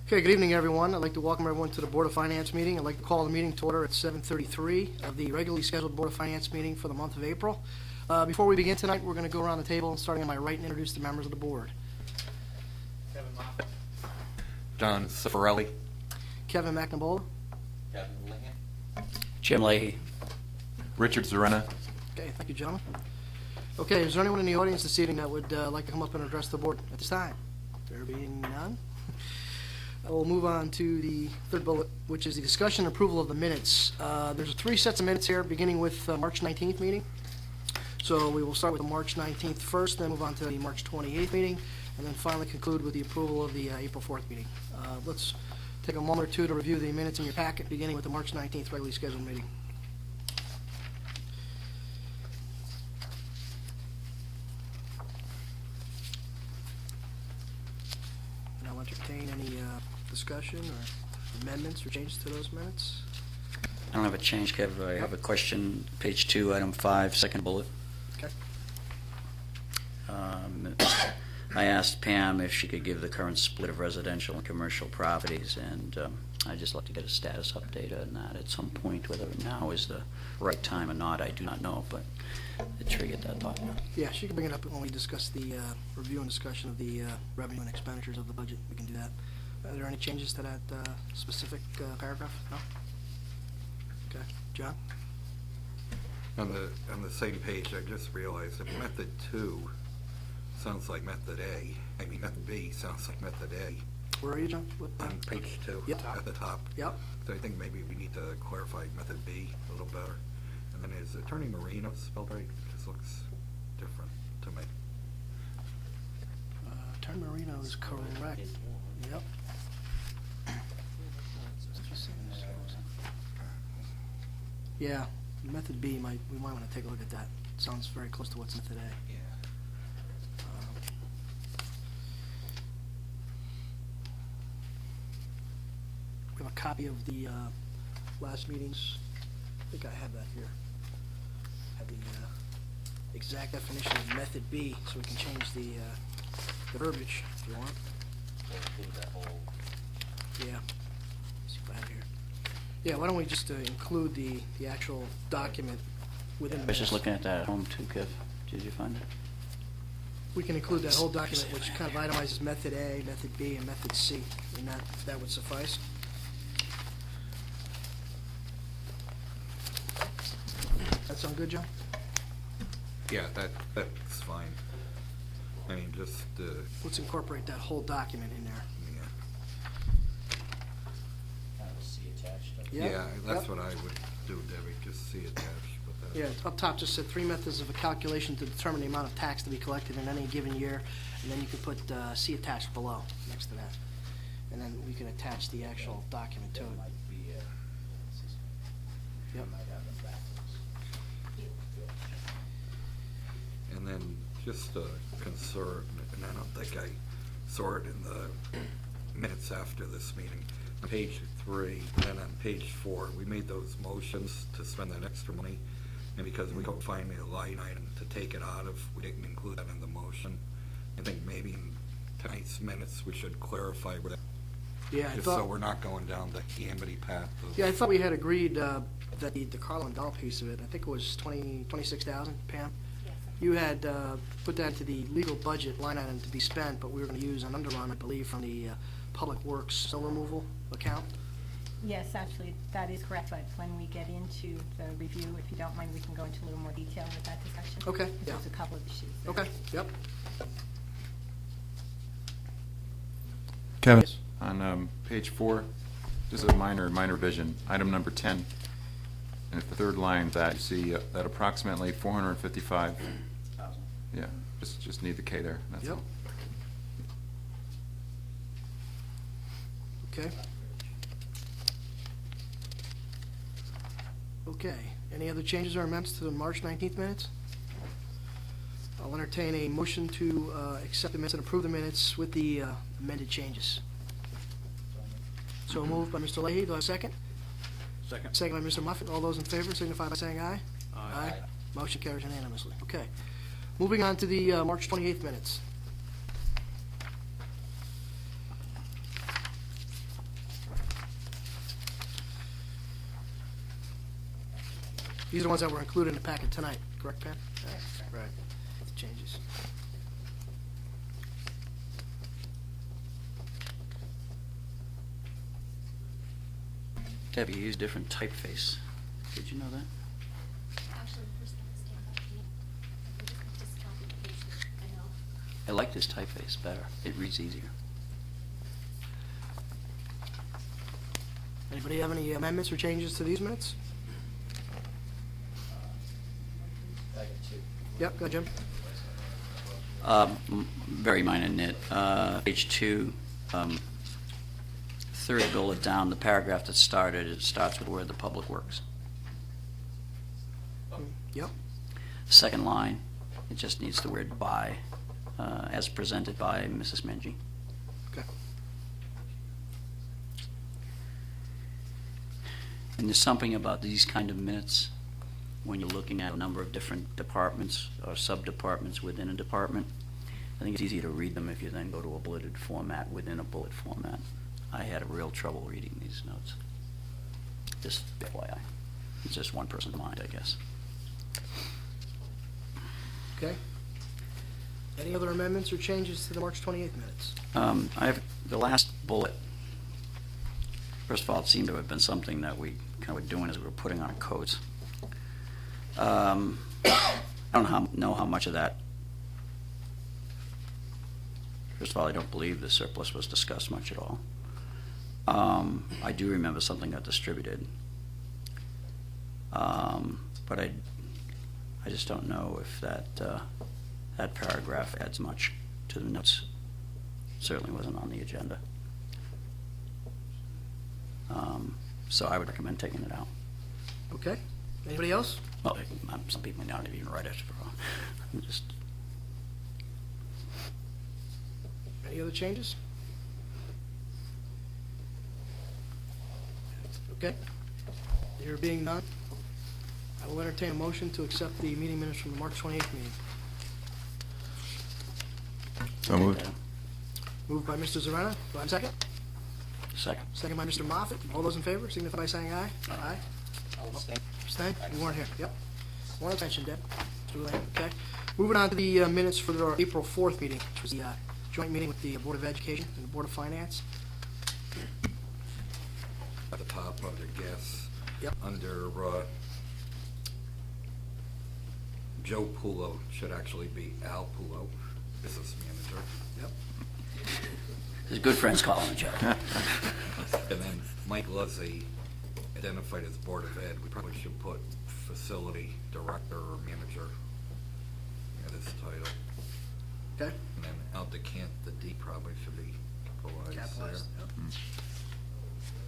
Okay, good evening, everyone. I'd like to welcome everyone to the Board of Finance meeting. I'd like to call the meeting to order at 7:33 of the regularly scheduled Board of Finance meeting for the month of April. Before we begin tonight, we're going to go around the table, starting on my right, and introduce the members of the board. Kevin Moffett. John Cifarelli. Kevin McNabola. Kevin Lincoln. Jim Leahy. Richard Zarena. Okay, thank you, gentlemen. Okay, is there anyone in the audience this evening that would like to come up and address the board at this time? There being none, we'll move on to the third bullet, which is the discussion and approval of the minutes. There's 3 sets of minutes here, beginning with March 19th meeting. So we will start with the March 19th first, then move on to the March 28th meeting, and then finally conclude with the approval of the April 4th meeting. Let's take a moment or two to review the minutes in your packet, beginning with the March 19th regularly scheduled meeting. And I'll entertain any discussion or amendments or changes to those minutes. I don't have a change, Kev. I have a question. Page 2, item 5, second bullet. Okay. I asked Pam if she could give the current split of residential and commercial properties, and I'd just like to get a status update on that at some point. Whether now is the right time or not, I do not know, but it triggered that thought. Yeah, she can bring it up when we discuss the review and discussion of the revenue and expenditures of the budget. We can do that. Are there any changes to that specific paragraph? No? Okay. John? On the same page, I just realized that method 2 sounds like method A. I mean, method B sounds like method A. Where are you, John? What, On page 2, Yep. at the top. Yep. So I think maybe we need to clarify method B a little better. And then is Attorney Marino spelled right? It just looks different to me. Attorney Marino is correct. Yep. Yeah, method B, we might want to take a look at that. Sounds very close to what's in today. Yeah. We have a copy of the last meeting's. I think I have that here. Have the exact definition of method B, so we can change the verbiage if you want. Include that whole. Yeah. See if I have it here. Yeah, why don't we just include the actual document within the I was just minutes. looking at that at home too, Kev. Did you find it? We can include that whole document, which kind of itemizes method A, method B, and method C, and that would suffice. That sound good, John? Yeah, that's fine. I mean, just, Let's incorporate that whole document in there. yeah. Kind of a C attached. Yeah, that's Yep. what I would do, Debbie, just see attached with that. Yeah, up top just said 3 methods of a calculation to determine the amount of tax to be collected in any given year, and then you can put C attached below, next to that. And then we can attach the actual document to it. That might be, Yep. you might have them backwards. And then just a concern, and I don't think I saw it in the minutes after this meeting, on page 3, and then on page 4, we made those motions to spend that extra money, and because we couldn't find a line item to take it out of, we didn't include that in the motion. I think maybe in tonight's minutes, we should clarify where that, Yeah, I just so thought, we're not going down the gambity path of. yeah, I thought we had agreed that the Carlo and Dahl piece of it, I think it was 26,000, Pam? You had put that into the legal budget line item to be spent, but we were going to use an underrun, I believe, from the Public Works snow removal account. Yes, actually, that is correct, but when we get into the review, if you don't mind, we can go into a little more detail with that discussion. Okay, Because yeah. There's a couple of issues there. Okay, yep. Kevin. Yes. On page 4, just a minor revision. Item number 10. And at the third line, that you see that approximately 455. Yeah, just need the K there. That's Yep. all. Okay. Okay, any other changes or amendments to the March 19th minutes? I'll entertain a motion to accept the minutes and approve the minutes with the amended changes. So moved by Mr. Leahy. Do I have a second? Second. Second by Mr. Moffett. All those in favor signify by saying aye. Aye. Motion carries unanimously. Okay. Moving on to the March 28th minutes. These are the ones that were included in the packet tonight, correct, Pam? Right. The changes. Debbie, you use different typeface. Did you know that? Actually, the first one is stamped by me. I just copied the page that I know. I like this typeface better. It reads easier. Anybody have any amendments or changes to these minutes? I got two. Yep, go ahead, Jim. Very minor nit. Page 2, third bullet down, the paragraph that started, it starts with the word "the public works." Yep. Second line, it just needs the word "by," as presented by Mrs. Mengy. Okay. And there's something about these kind of minutes, when you're looking at a number of different departments or sub-departments within a department, I think it's easier to read them if you then go to a bulleted format within a bullet format. I had a real trouble reading these notes. Just FYI. It's just one person's mind, I guess. Okay. Any other amendments or changes to the March 28th minutes? I have the last bullet. First of all, it seemed to have been something that we kind of were doing as we were putting on codes. I don't know how much of that. First of all, I don't believe the surplus was discussed much at all. I do remember something got distributed. But I just don't know if that paragraph adds much to the notes. Certainly wasn't on the agenda. So I would recommend taking it out. Okay. Anybody else? Well, some people may not even write it. I'm just. Any other changes? Okay. There being none, I will entertain a motion to accept the meeting minutes from the March 28th meeting. So moved. Moved by Mr. Zarena. Do I have a second? Second. Second by Mr. Moffett. All those in favor signify by saying aye. Aye. Abstain? You weren't here. Yep. One abstention, Deb. Mr. Lane. Okay. Moving on to the minutes for our April 4th meeting, which was the joint meeting with the Board of Education and the Board of Finance. At the top, under guests. Yep. Under Joe Pulo, should actually be Al Pulo, business manager. Yep. His good friends call him a joke. And then Mike Luzzi, identified as Board of Ed. We probably should put facility director or manager at his title. Okay. And then Al DeCant, the D probably should be capitalized Capitalized. there. Yep.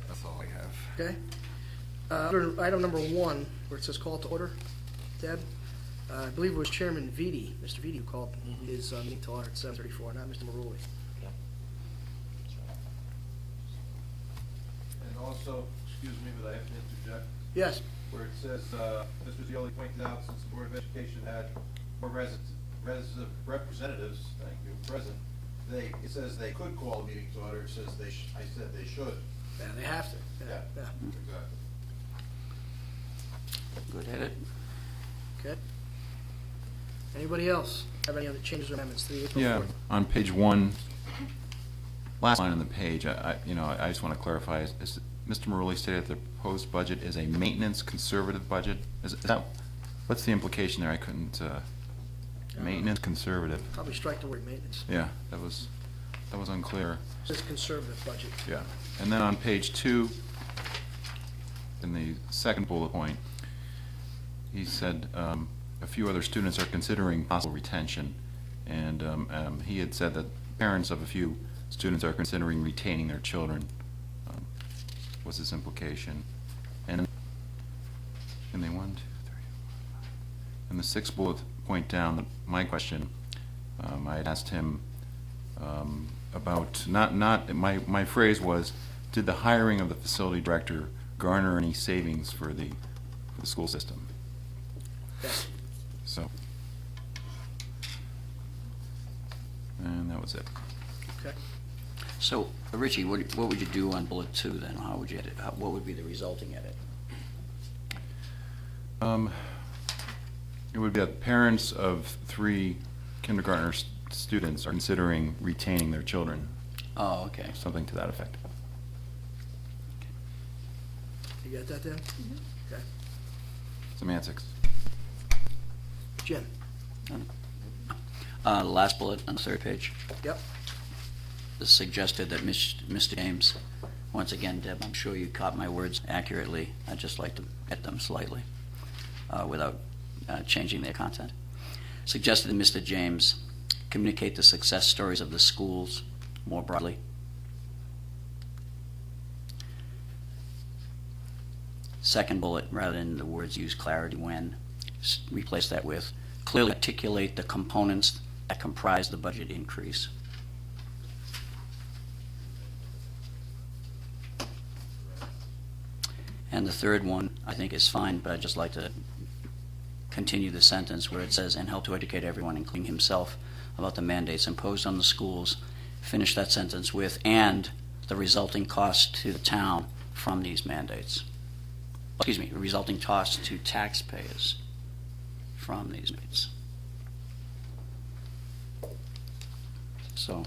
That's all I have. Okay. Under item number 1, where it says call to order, Deb, I believe it was Chairman Vitti, Mr. Vitti, who called his meeting to order at 7:34, not Mr. Maruli. And also, excuse me, but I have to interject, Yes. where it says, Mr. Zioli pointed out, since the Board of Education had more representatives, thank you, present, it says they could call a meeting to order, it says I said they should. Yeah, they have to. Yeah. Exactly. Good edit. Okay. Anybody else have any other changes or amendments to the April 4th? Yeah, on page 1, last line on the page, I just want to clarify, is Mr. Maruli stated that the proposed budget is a maintenance conservative budget? Is that, what's the implication there? I couldn't, maintenance conservative. Probably strike the word maintenance. Yeah, that was unclear. It says conservative budget. Yeah. And then on page 2, in the second bullet point, he said a few other students are considering possible retention, and he had said that parents of a few students are considering retaining their children, was his implication. And in the 1, 2, 3, 4, 5. In the sixth bullet point down, my question, I had asked him about, my phrase was, did the hiring of the facility director garner any savings for the school system? Yes. So, and that was it. Okay. So, Richie, what would you do on bullet 2 then? How would you edit? What would be the resulting edit? It would be that parents of 3 kindergartner students are considering retaining their children, Oh, okay. something to that effect. You got that, Dan? Okay. Semantics. Jim? The last bullet on the third page. Yep. Is suggested that Mr. James, once again, Deb, I'm sure you caught my words accurately. I'd just like to edit them slightly without changing their content. Suggested that Mr. James communicate the success stories of the schools more broadly. Second bullet, rather than the words use clarity when, replace that with clearly articulate the components that comprise the budget increase. And the third one, I think, is fine, but I'd just like to continue the sentence where it says, and help to educate everyone, including himself, about the mandates imposed on the schools. Finish that sentence with, and the resulting cost to the town from these mandates. Excuse me, resulting cost to taxpayers from these mandates. So,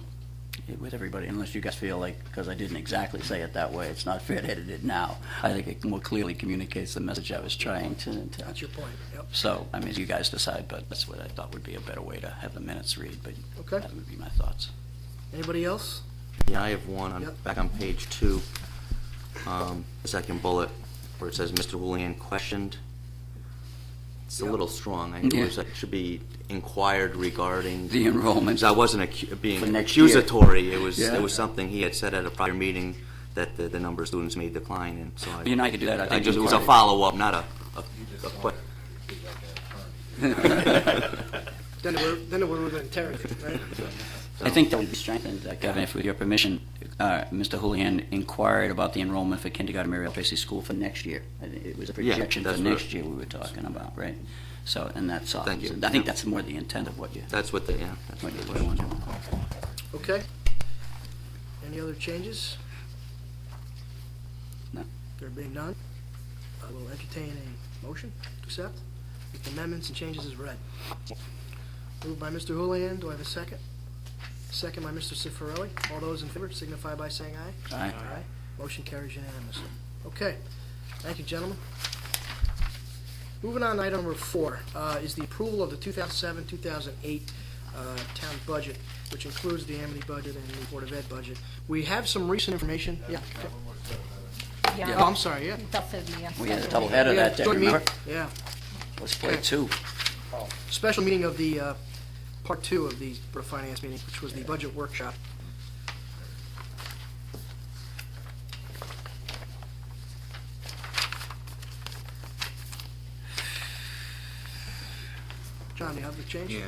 with everybody, unless you guys feel like, because I didn't exactly say it that way, it's not fair to edit it now. I think it more clearly communicates the message I was trying to. That's your point, yep. So, I mean, you guys decide, but that's what I thought would be a better way to have the minutes read, but Okay. that would be my thoughts. Anybody else? Yeah, I have one on, Yep. back on page 2, the second bullet, where it says Mr. Julian questioned. It's a Yep. little strong. I Yeah. wish it should be inquired regarding. The enrollment. Because I wasn't being For next year. accusatory. It was Yeah. something he had said at a prior meeting that the number of students may decline, and so I. You know, I could do that. I think it was a inquiry. follow-up, not a question. Then it would have been interrogated, right? I think that would be strengthened, Kevin, if with your permission, Mr. Houlihan inquired about the enrollment for kindergarten Muriel Tracy School for next year. I think it was a Yeah, projection for that's next right. year we were talking about, right? So, and that's all. Thank you. I think that's more the intent of what you, That's what the, yeah. That's what what you the want. Okay. Any other changes? No. There being none, I will entertain a motion to accept with amendments and changes as read. Moved by Mr. Houlihan, do I have a second? Second by Mr. Cifarelli. All those in favor signify by saying aye. Aye. Aye. Motion carries unanimously. Okay, thank you, gentlemen. Moving on to item number 4 is the approval of the 2007-2008 town budget, which includes the Amity budget and the Board of Ed budget. We have some recent information. Yeah. Yeah. Oh, I'm sorry, yeah. That's a, yeah. We had a double header Yeah, that day, joint meeting. remember? Yeah. Let's play Okay. 2. Special meeting of the, part 2 of the Board of Finance meeting, which was the budget workshop. John, do you have the change? Yeah,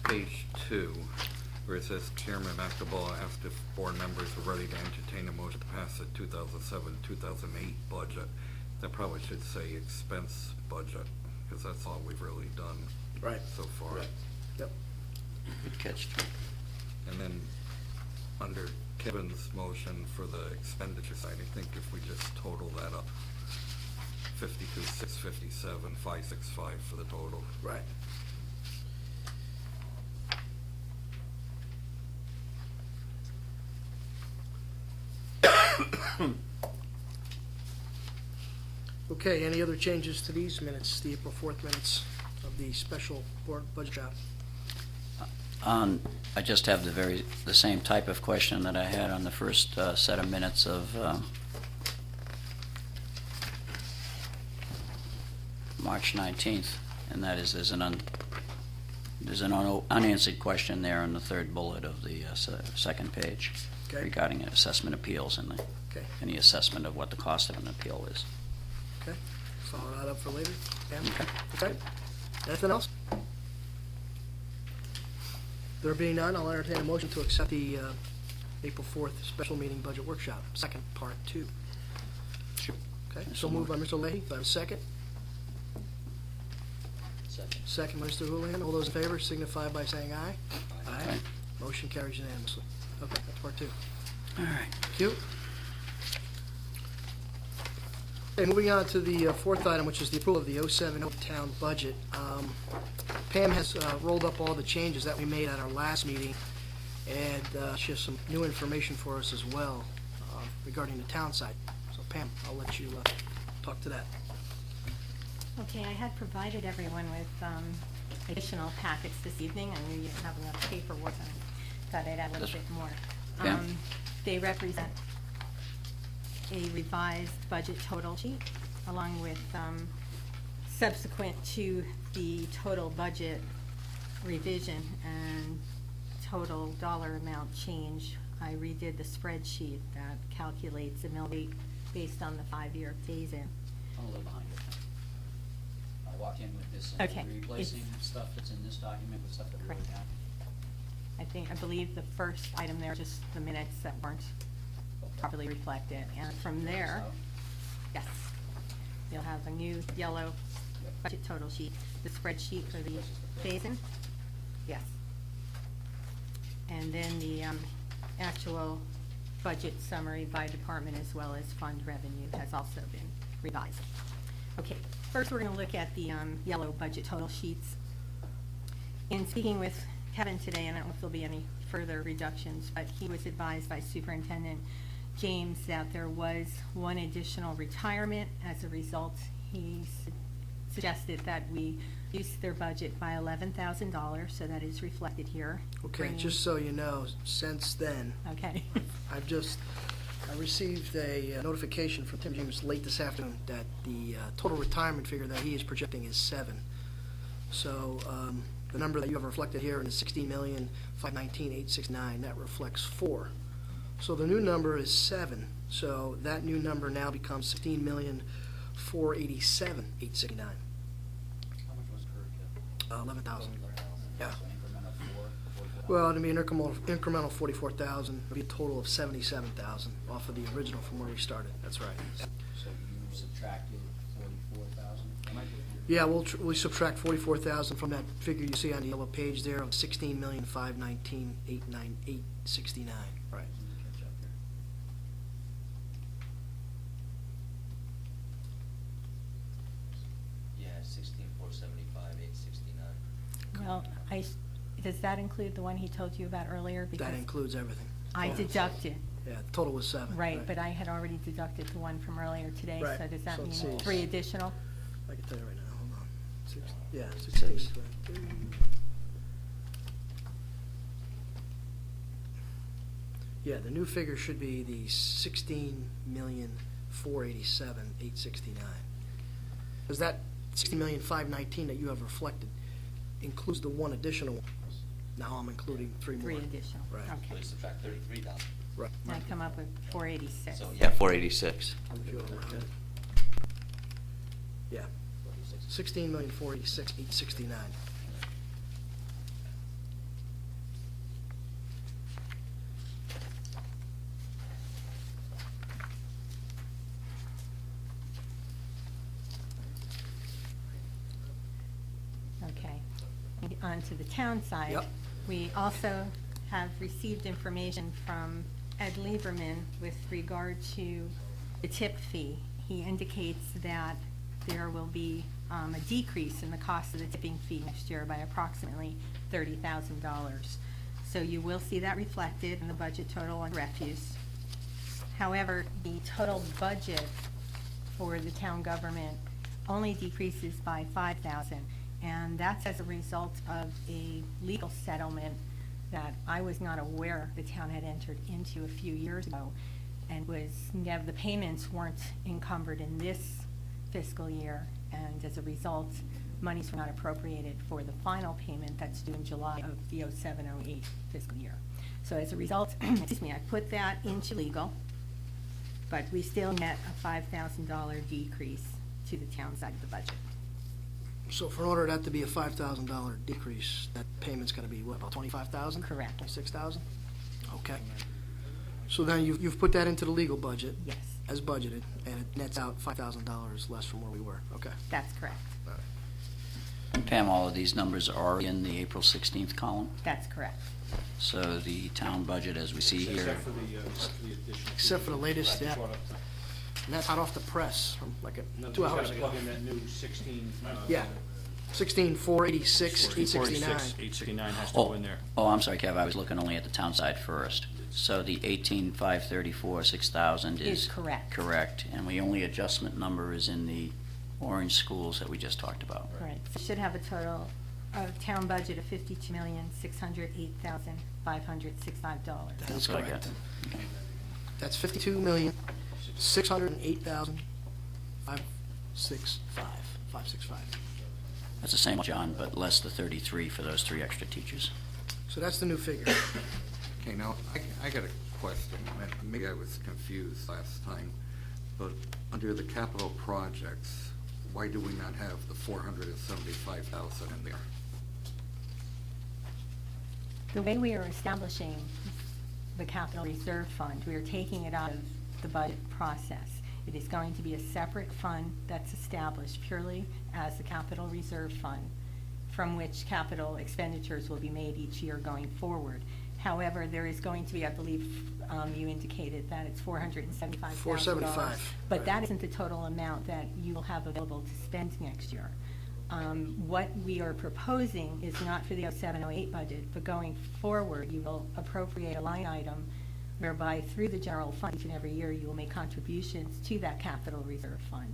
page 2, where it says Chairman McDowell asked if board members are ready to entertain a motion to pass the 2007-2008 budget. That probably should say expense budget, because that's all we've really done Right. so far. Right. Yep. Good catch. And then, under Kevin's motion for the expenditure side, I think if we just total that up, 52,657, 565 for the total. Right. Okay, any other changes to these minutes, the April 4th minutes of the special board budget job? I just have the same type of question that I had on the first set of minutes of March 19th, and that is there's an unanswered question there on the third bullet of the second page Okay. regarding assessment appeals and Okay. any assessment of what the cost of an appeal is. Okay, follow that up for later. Pam? Okay. Okay, anything else? There being none, I'll entertain a motion to accept the April 4th special meeting budget workshop, second part 2. Sure. Okay, so moved by Mr. Leahy, do I have a second? Second by Mr. Houlihan. All those in favor signify by saying aye. Aye. Motion carries unanimously. Okay, that's part 2. All right. Thank you. Okay, moving on to the fourth item, which is the approval of the 070 town budget. Pam has rolled up all the changes that we made at our last meeting, and she has some new information for us as well regarding the town side. So Pam, I'll let you talk to that. Okay, I had provided everyone with additional packets this evening. I knew you didn't have enough paperwork, I thought I'd add a little bit more. Yeah. They represent a revised budget total sheet, along with subsequent to the total budget revision and total dollar amount change. I redid the spreadsheet that calculates the mill rate based on the 5-year phase-in. I'm a little behind you. I walked in with this, and Okay, replacing stuff that's in this document with stuff that we already Correct. have. I believe the first item there, just the minutes that weren't properly reflected. And from there, yes, you'll have a new yellow budget total sheet, the spreadsheet for the phase-in, yes. And then the actual budget summary by department as well as fund revenue has also been revised. Okay, first we're going to look at the yellow budget total sheets. In speaking with Kevin today, and I don't know if there'll be any further reductions, but he was advised by Superintendent James that there was one additional retirement. As a result, he suggested that we reduce their budget by $11,000, so that is reflected here. Okay, bringing- just so you know, since then, Okay. I received a notification from Tim James late this afternoon that the total retirement figure that he is projecting is 7. So the number that you have reflected here in 16,519,869, that reflects 4. So the new number is 7. So that new number now becomes 16,487,869. How much was per 11,000. Yeah. So increment of 4, Well, it'd be an incremental 44,000, it'd be a total of 77,000 off of the original from where we started. That's right. So you subtracted 44,000? Yeah, we subtract 44,000 from that figure you see on the yellow page there of 16,519,869. Right. Catch up here. Yeah, 16,475,869. Well, does that include the one he told you about earlier? That Because includes everything. I deducted, Yeah, the total was 7. right, but I had already deducted the one from earlier today, Right, so does that so mean let's see. 3 additional? I can tell you right now, hold on. Yeah, 16. Yeah, the new figure should be the 16,487,869. Because that 16,519,000 that you have reflected includes the one additional one. Now I'm including 3 more. 3 additional, Right. So okay. you subtract 33,000. Right. And I come up with 486. So, Yeah, 486. If you wanna round it. Yeah, 16,486,869. Okay. On to the town side. Yep. We also have received information from Ed Lieberman with regard to the tip fee. He indicates that there will be a decrease in the cost of the tipping fee next year by approximately $30,000. So you will see that reflected in the budget total on refuse. However, the total budget for the town government only decreases by $5,000, and that's as a result of a legal settlement that I was not aware the town had entered into a few years ago, and the payments weren't encumbered in this fiscal year, and as a result, monies were not appropriated for the final payment that's due in July of the 07-08 fiscal year. So as a result, excuse me, I put that into legal, but we still net a $5,000 decrease to the town side of the budget. So for order that to be a $5,000 decrease, that payment's gotta be, what, about 25,000? Correct. 26,000? Okay. So then you've put that into the legal budget? Yes. As budgeted, and it nets out $5,000 less from where we were, okay. That's correct. Pam, all of these numbers are in the April 16th column, That's correct. so the town budget, as we see here, Except for the latest, yeah. And that's hot off the press from like No, 2 he's hours gotta ago. plug in that new 16. Yeah. 16,486, 1669. 869 has to Oh, go in there. oh, I'm sorry, Kev, I was looking only at the town side first. So the 18,534, 6,000 Is is correct. correct, and the only adjustment number is in the orange schools that we just talked about. Right. So it should have a total of town budget of $52,608,565. That is That's what I correct. got. Okay. That's 52,608,565. That's the same, John, but less the 33 for those 3 extra teachers. So that's the new figure. Okay, now, I got a question. Maybe I was confused last time, but under the capital projects, why do we not have the 475,000 in there? The way we are establishing the capital reserve fund, we are taking it out of the budget process. It is going to be a separate fund that's established purely as a capital reserve fund from which capital expenditures will be made each year going forward. However, there is going to be, I believe, you indicated that it's $475,000. 475, But right. that isn't the total amount that you will have available to spend next year. What we are proposing is not for the 07-08 budget, but going forward, you will appropriate a line item whereby through the general fund each and every year, you will make contributions to that capital reserve fund.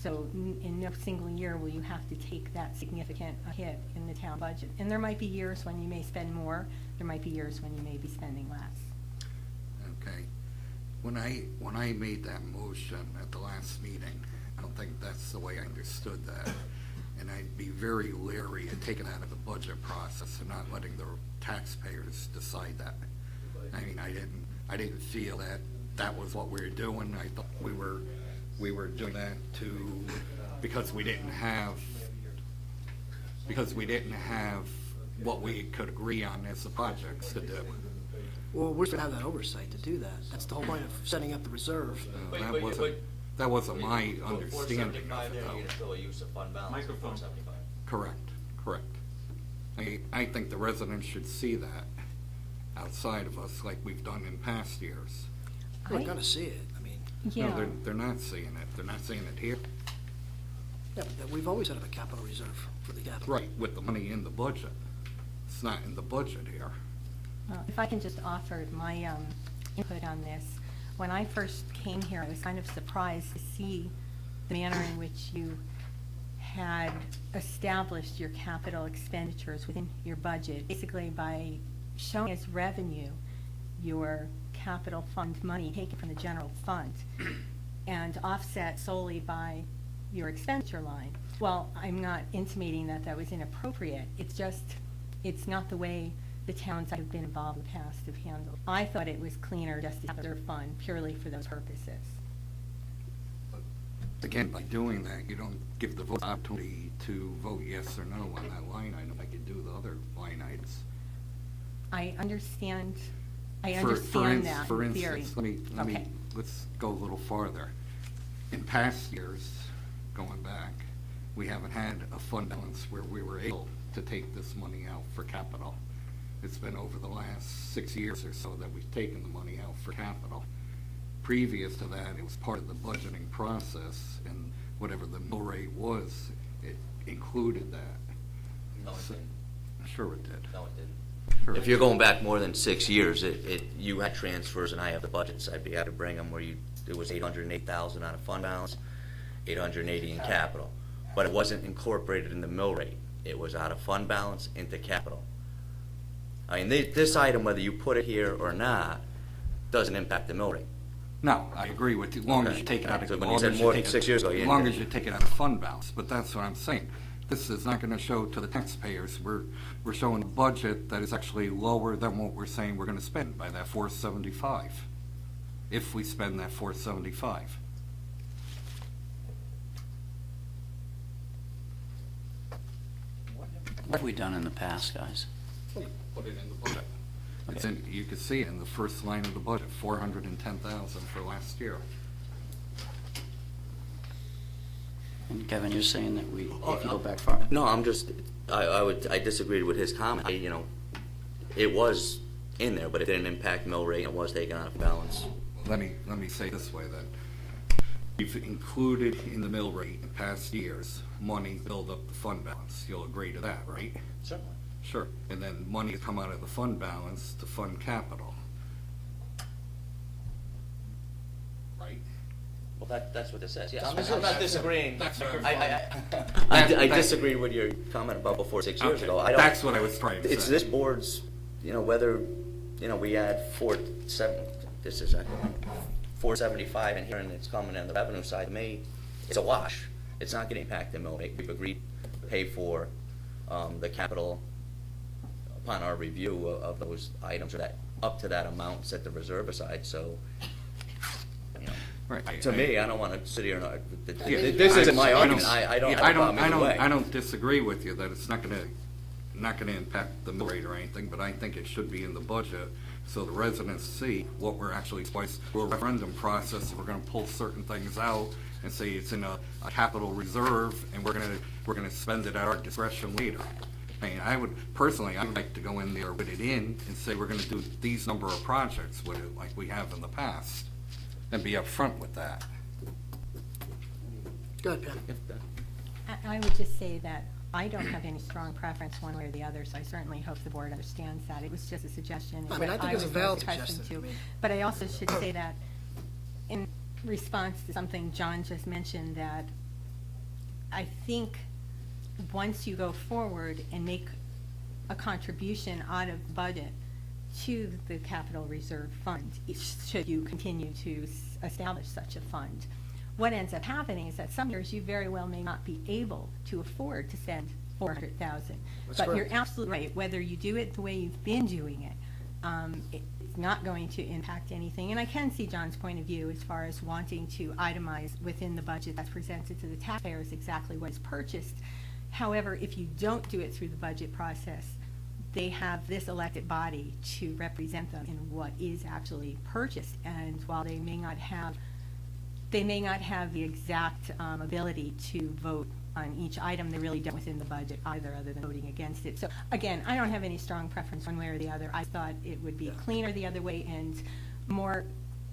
So in no single year will you have to take that significant hit in the town budget. And there might be years when you may spend more, there might be years when you may be spending less. Okay. When I made that motion at the last meeting, I don't think that's the way I understood that. And I'd be very leery of taking it out of the budget process and not letting the taxpayers decide that. I mean, I didn't feel that that was what we were doing. I thought we were doing that because we didn't have what we could agree on as the projects to do. Well, we're going to have that oversight to do that. That's the whole point of setting up the reserve. That wasn't my understanding of it, You're though. gonna show a use of fund balance of Microphone. 475. Correct. I think the residents should see that outside of us like we've done in past years. We're going to see it. I mean, Yeah. No, they're not seeing it. They're not seeing it here. yeah, but we've always set up a capital reserve for the capital. Right, with the money in the budget. It's not in the budget here. If I can just offer my input on this. When I first came here, I was kind of surprised to see the manner in which you had established your capital expenditures within your budget, basically by showing as revenue your capital fund money taken from the general fund and offset solely by your expenditure line. Well, I'm not intimating that that was inappropriate. It's just, it's not the way the towns that have been involved in the past have handled. I thought it was cleaner just to have their fund purely for those purposes. Again, by doing that, you don't give the vote opportunity to vote yes or no on that line item like you do the other line items. I understand For that in theory. instance, Okay. let's go a little farther. In past years, going back, we haven't had a fund balance where we were able to take this money out for capital. It's been over the last 6 years or so that we've taken the money out for capital. Previous to that, it was part of the budgeting process, and whatever the mill rate was, it included that. No, it didn't. Sure it did. No, it didn't. Sure. If you're going back more than 6 years, you had transfers and I have the budgets, I'd be happy to bring them where it was 808,000 out of fund balance, 880 in capital. But it wasn't incorporated in the mill rate. It was out of fund balance into capital. I mean, this item, whether you put it here or not, doesn't impact the mill rate. No, I agree with you, as long as Okay. you take it out of. So, but as you said long as more take than it- 6 years ago, you As long didn't. as you take it out of fund balance, but that's what I'm saying. This is not gonna show to the taxpayers, we're showing a budget that is actually lower than what we're saying we're gonna spend by that 475, if we spend that 475. What have we done in the past, guys? Put it in the budget. It's in, you can see it in the first line of the budget, 410,000 for last year. And Kevin, you're saying that if you go back far? No, I disagreed with his comment. It was in there, but it didn't impact mill rate, and it was taken out of balance. Let me say it this way then. we've included in the mill rate in past years, money to build up the fund balance. You'll agree to that, right? Certainly. Sure. And then money to come out of the fund balance to fund capital. Right? Well, that's what this says. Yeah, I'm That's- not disagreeing. that's what I'm I disagree with your comment about before 6 years ago. I don't. That's what I was trying to say. It's this board's, whether, we add this is 475 in here and it's coming in the revenue side. To me, it's a wash. It's not going to impact the mill rate. We've agreed to pay for the capital upon our review of those items, or that up to that amount, set the reserve aside. So, Right. to me, I don't want to sit here and Yeah, this isn't my I argument. don't- I don't yeah, have a problem either way. I don't disagree with you that it's not gonna impact the mill rate or anything, but I think it should be in the budget so the residents see what we're actually, through a referendum process, we're gonna pull certain things out and say it's in a capital reserve and we're gonna spend it at our discretion later. I mean, I'd like to go in there with it in and say we're gonna do these number of projects with it like we have in the past and be upfront with that. Go ahead, Pam. I would just say that I don't have any strong preference one way or the other, so I certainly hope the board understands that. It was just a suggestion. I mean, I think it's a was valid accustomed suggestion. to. I mean- But I also should say that in response to something John just mentioned, that I think once you go forward and make a contribution out of the budget to the capital reserve fund, should you continue to establish such a fund, what ends up happening is that some years you very well may not be able to afford to spend $400,000. That's But you're correct. absolutely right. Whether you do it the way you've been doing it, it's not going to impact anything. And I can see John's point of view as far as wanting to itemize within the budget that's presented to the taxpayers exactly what is purchased. However, if you don't do it through the budget process, they have this elected body to represent them in what is actually purchased. And while they may not have the exact ability to vote on each item, they really don't within the budget either, other than voting against it. So again, I don't have any strong preference one way or the other. I thought it would be cleaner the other way and more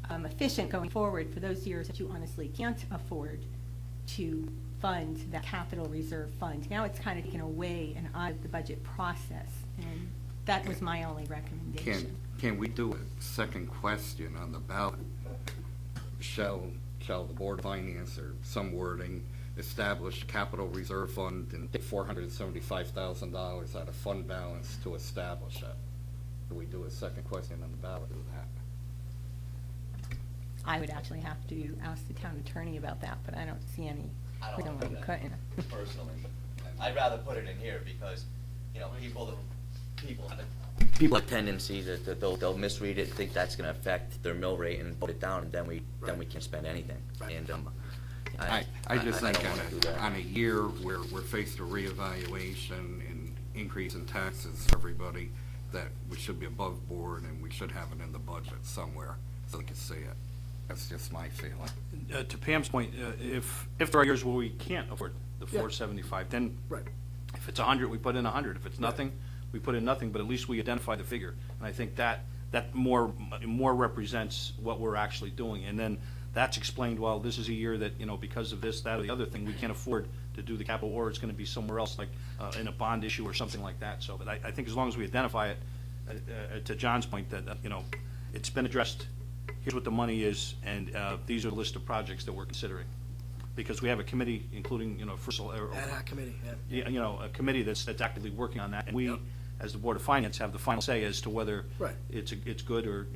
efficient going forward for those years that you honestly can't afford to fund that capital reserve fund. Now it's kind of taken away and out of the budget process, and that was my only recommendation. Can we do a second question on the ballot? Shall the Board of Finance, or some wording, establish capital reserve fund and take $475,000 out of fund balance to establish it? Do we do a second question on the ballot of that? I would actually have to ask the town attorney about that, but I don't see any. I We don't don't want to want do to cut that, in. personally. I'd rather put it in here because, people have a tendency that they'll misread it, think that's gonna affect their mill rate and put it down, and then we can't spend anything. Right. And, I just think don't wanna do that. on a year where we're faced with reevaluation and increase in taxes for everybody, that we should be above board and we should have it in the budget somewhere so they can see it. That's just my feeling. To Pam's point, if there are years where we can't afford the Yeah. 475, then Right. if it's 100, we put in 100. If it's nothing, we put in nothing, but at least we identify the figure. And I think that more represents what we're actually doing. And then that's explained, well, this is a year that, because of this, that, or the other thing, we can't afford to do the capital, or it's going to be somewhere else, like in a bond issue or something like that. So, but I think as long as we identify it, to John's point, that, it's been addressed, here's what the money is, and these are the list of projects that we're considering. Because we have a committee, including, first of all, Ad hoc committee, yeah. a committee that's actively working on that. And we, Yep. as the Board of Finance, have the final say as to whether Right. it's good or,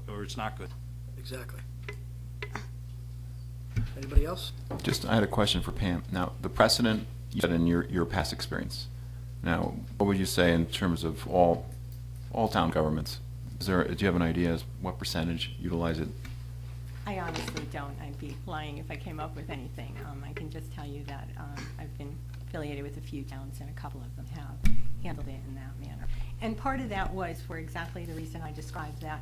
or it's not good. Exactly. Anybody else? I had a question for Pam. Now, the precedent, you said in your past experience. Now, what would you say in terms of all town governments? Do you have an idea as what percentage utilize it? I honestly don't. I'd be lying if I came up with anything. I can just tell you that I've been affiliated with a few towns, and a couple of them have handled it in that manner. And part of that was for exactly the reason I described that.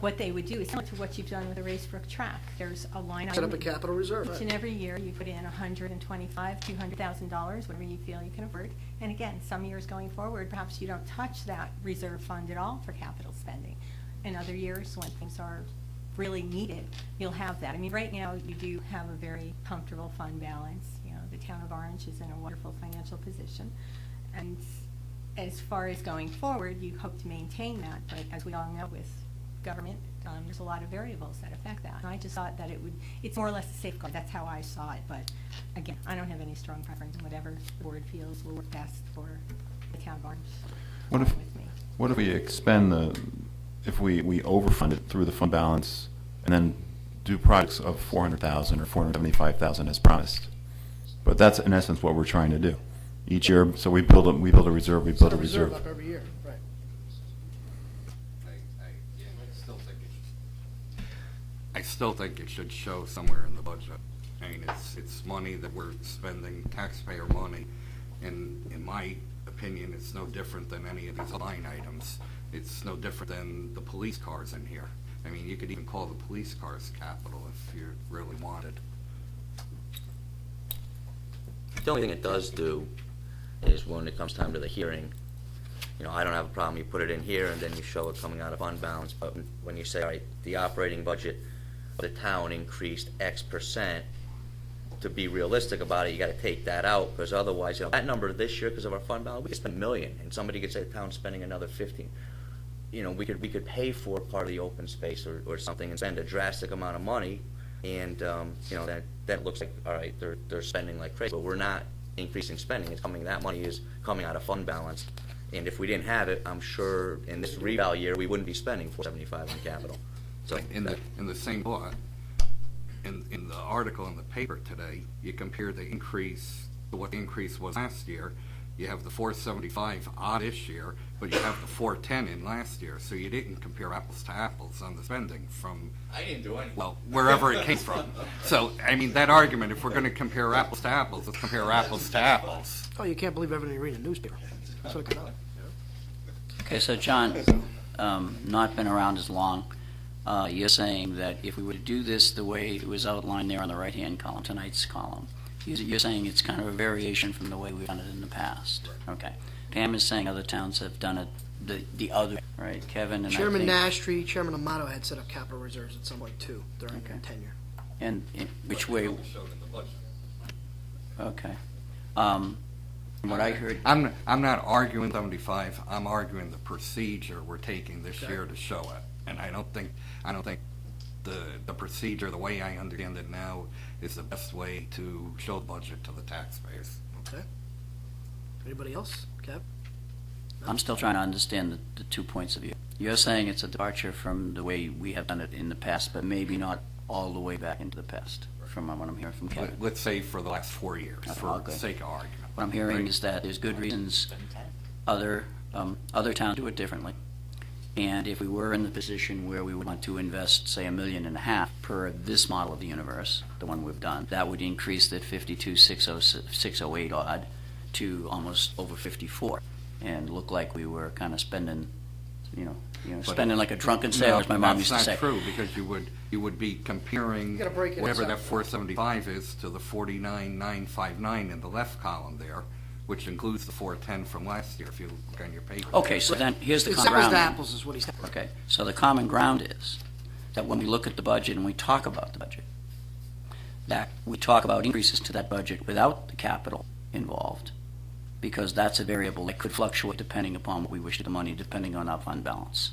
What they would do is similar to what you've done with the Racebrook track. There's a line item. Set up a capital reserve, Each right. and every year, you put in $125,000, $200,000, whatever you feel you can afford. And again, some years going forward, perhaps you don't touch that reserve fund at all for capital spending. In other years, when things are really need it, you'll have that. I mean, right now, you do have a very comfortable fund balance. You know, the town of Orange is in a wonderful financial position. And as far as going forward, you hope to maintain that, but as we all know with government, there's a lot of variables that affect that. And I just thought that it's more or less a safeguard. That's how I saw it, but again, I don't have any strong preference. Whatever the board feels will work best for the town of Orange. What if, Fine with me. what if we expend if we overfund it through the fund balance and then do projects of 400,000 or 475,000 as promised? But that's in essence what we're trying to do. Each year, so we build a reserve, we build Set a a reserve reserve. up every year, right. I still think it should show somewhere in the budget. I mean, it's money that we're spending, taxpayer money, and in my opinion, it's no different than any of these line items. It's no different than the police cars in here. I mean, you could even call the police cars capital if you really wanted. The only thing it does do is when it comes time to the hearing, you know, I don't have a problem, you put it in here and then you show it coming out of fund balance, but when you say, all right, the operating budget of the town increased X%, to be realistic about it, you gotta take that out, because otherwise, you know, that number this year, because of our fund balance, we could spend $1 million, and somebody could say the town's spending another 15. You know, we could pay for part of the open space or something and spend a drastic amount of money, and, you know, that looks like, all right, they're spending like crazy, but we're not increasing spending, that money is coming out of fund balance, and if we didn't have it, I'm sure in this reval year, we wouldn't be spending $475 on capital. So In the same thought, in the article in the paper today, you compare the increase to what the increase was last year. You have the 475 odd this year, but you have the 410 in last year. So you didn't compare apples to apples on the spending from, I didn't do anything. well, wherever it came from. So, I mean, that argument, if we're going to compare apples to apples, let's compare apples to apples. Oh, you can't believe everything you read in the newspaper. That's what it comes out. Okay, so John, not been around as long. You're saying that if we were to do this the way it was outlined there on the right-hand column, tonight's column, you're saying it's kind of a variation from the way we've done it in the past. Okay. Pam is saying other towns have done it the other, right? Kevin and Chairman I think, Nastry, Chairman Amato had set up capital reserves at some point too during their Okay. tenure. and which way? Showed in the budget. Okay. What I heard, I'm not arguing 75. I'm arguing the procedure we're taking this year to show it, and I don't think the procedure, the way I understand it now, is the best way to show the budget to the taxpayers. Okay. Anybody else? Kev? I'm still trying to understand the 2 points of view. You're saying it's a departure from the way we have done it in the past, but maybe not all the way back into the past, from what I'm hearing from Kevin. Let's say for the last 4 years, Okay, for okay. the sake of argument. What I'm hearing Right. is that there's good reasons other towns do it differently. And if we were in the position where we would want to invest, say, $1.5 million per this model of the universe, the one we've done, that would increase the 52,608 odd to almost over 54, and look like we were kind of spending, But- spending like a drunken sailor, as my mom used to say. That's not true, because you would be comparing You gotta break it whatever inside. that 475 is to the 49,959 in the left column there, which includes the 410 from last year, if you look on your paper. Okay, so then, here's the It's common apples ground. to then. apples is what he's saying. Okay, so the common ground is that when we look at the budget and we talk about the budget, that we talk about increases to that budget without the capital involved, because that's a variable that could fluctuate depending upon what we wish to do with the money, depending on our fund balance.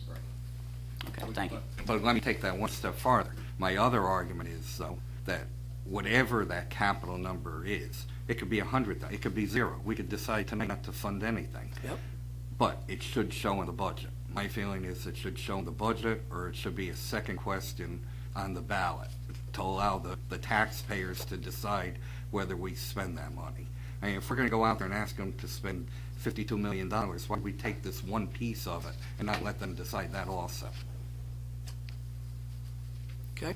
Okay, thank you. But let me take that one step farther. My other argument is, though, that whatever that capital number is, it could be 100, it could be 0. We could decide tonight not to fund anything. Yep. But it should show in the budget. My feeling is it should show in the budget, or it should be a second question on the ballot to allow the taxpayers to decide whether we spend that money. I mean, if we're going to go out there and ask them to spend $52 million, why don't we take this one piece of it and not let them decide that also? Okay.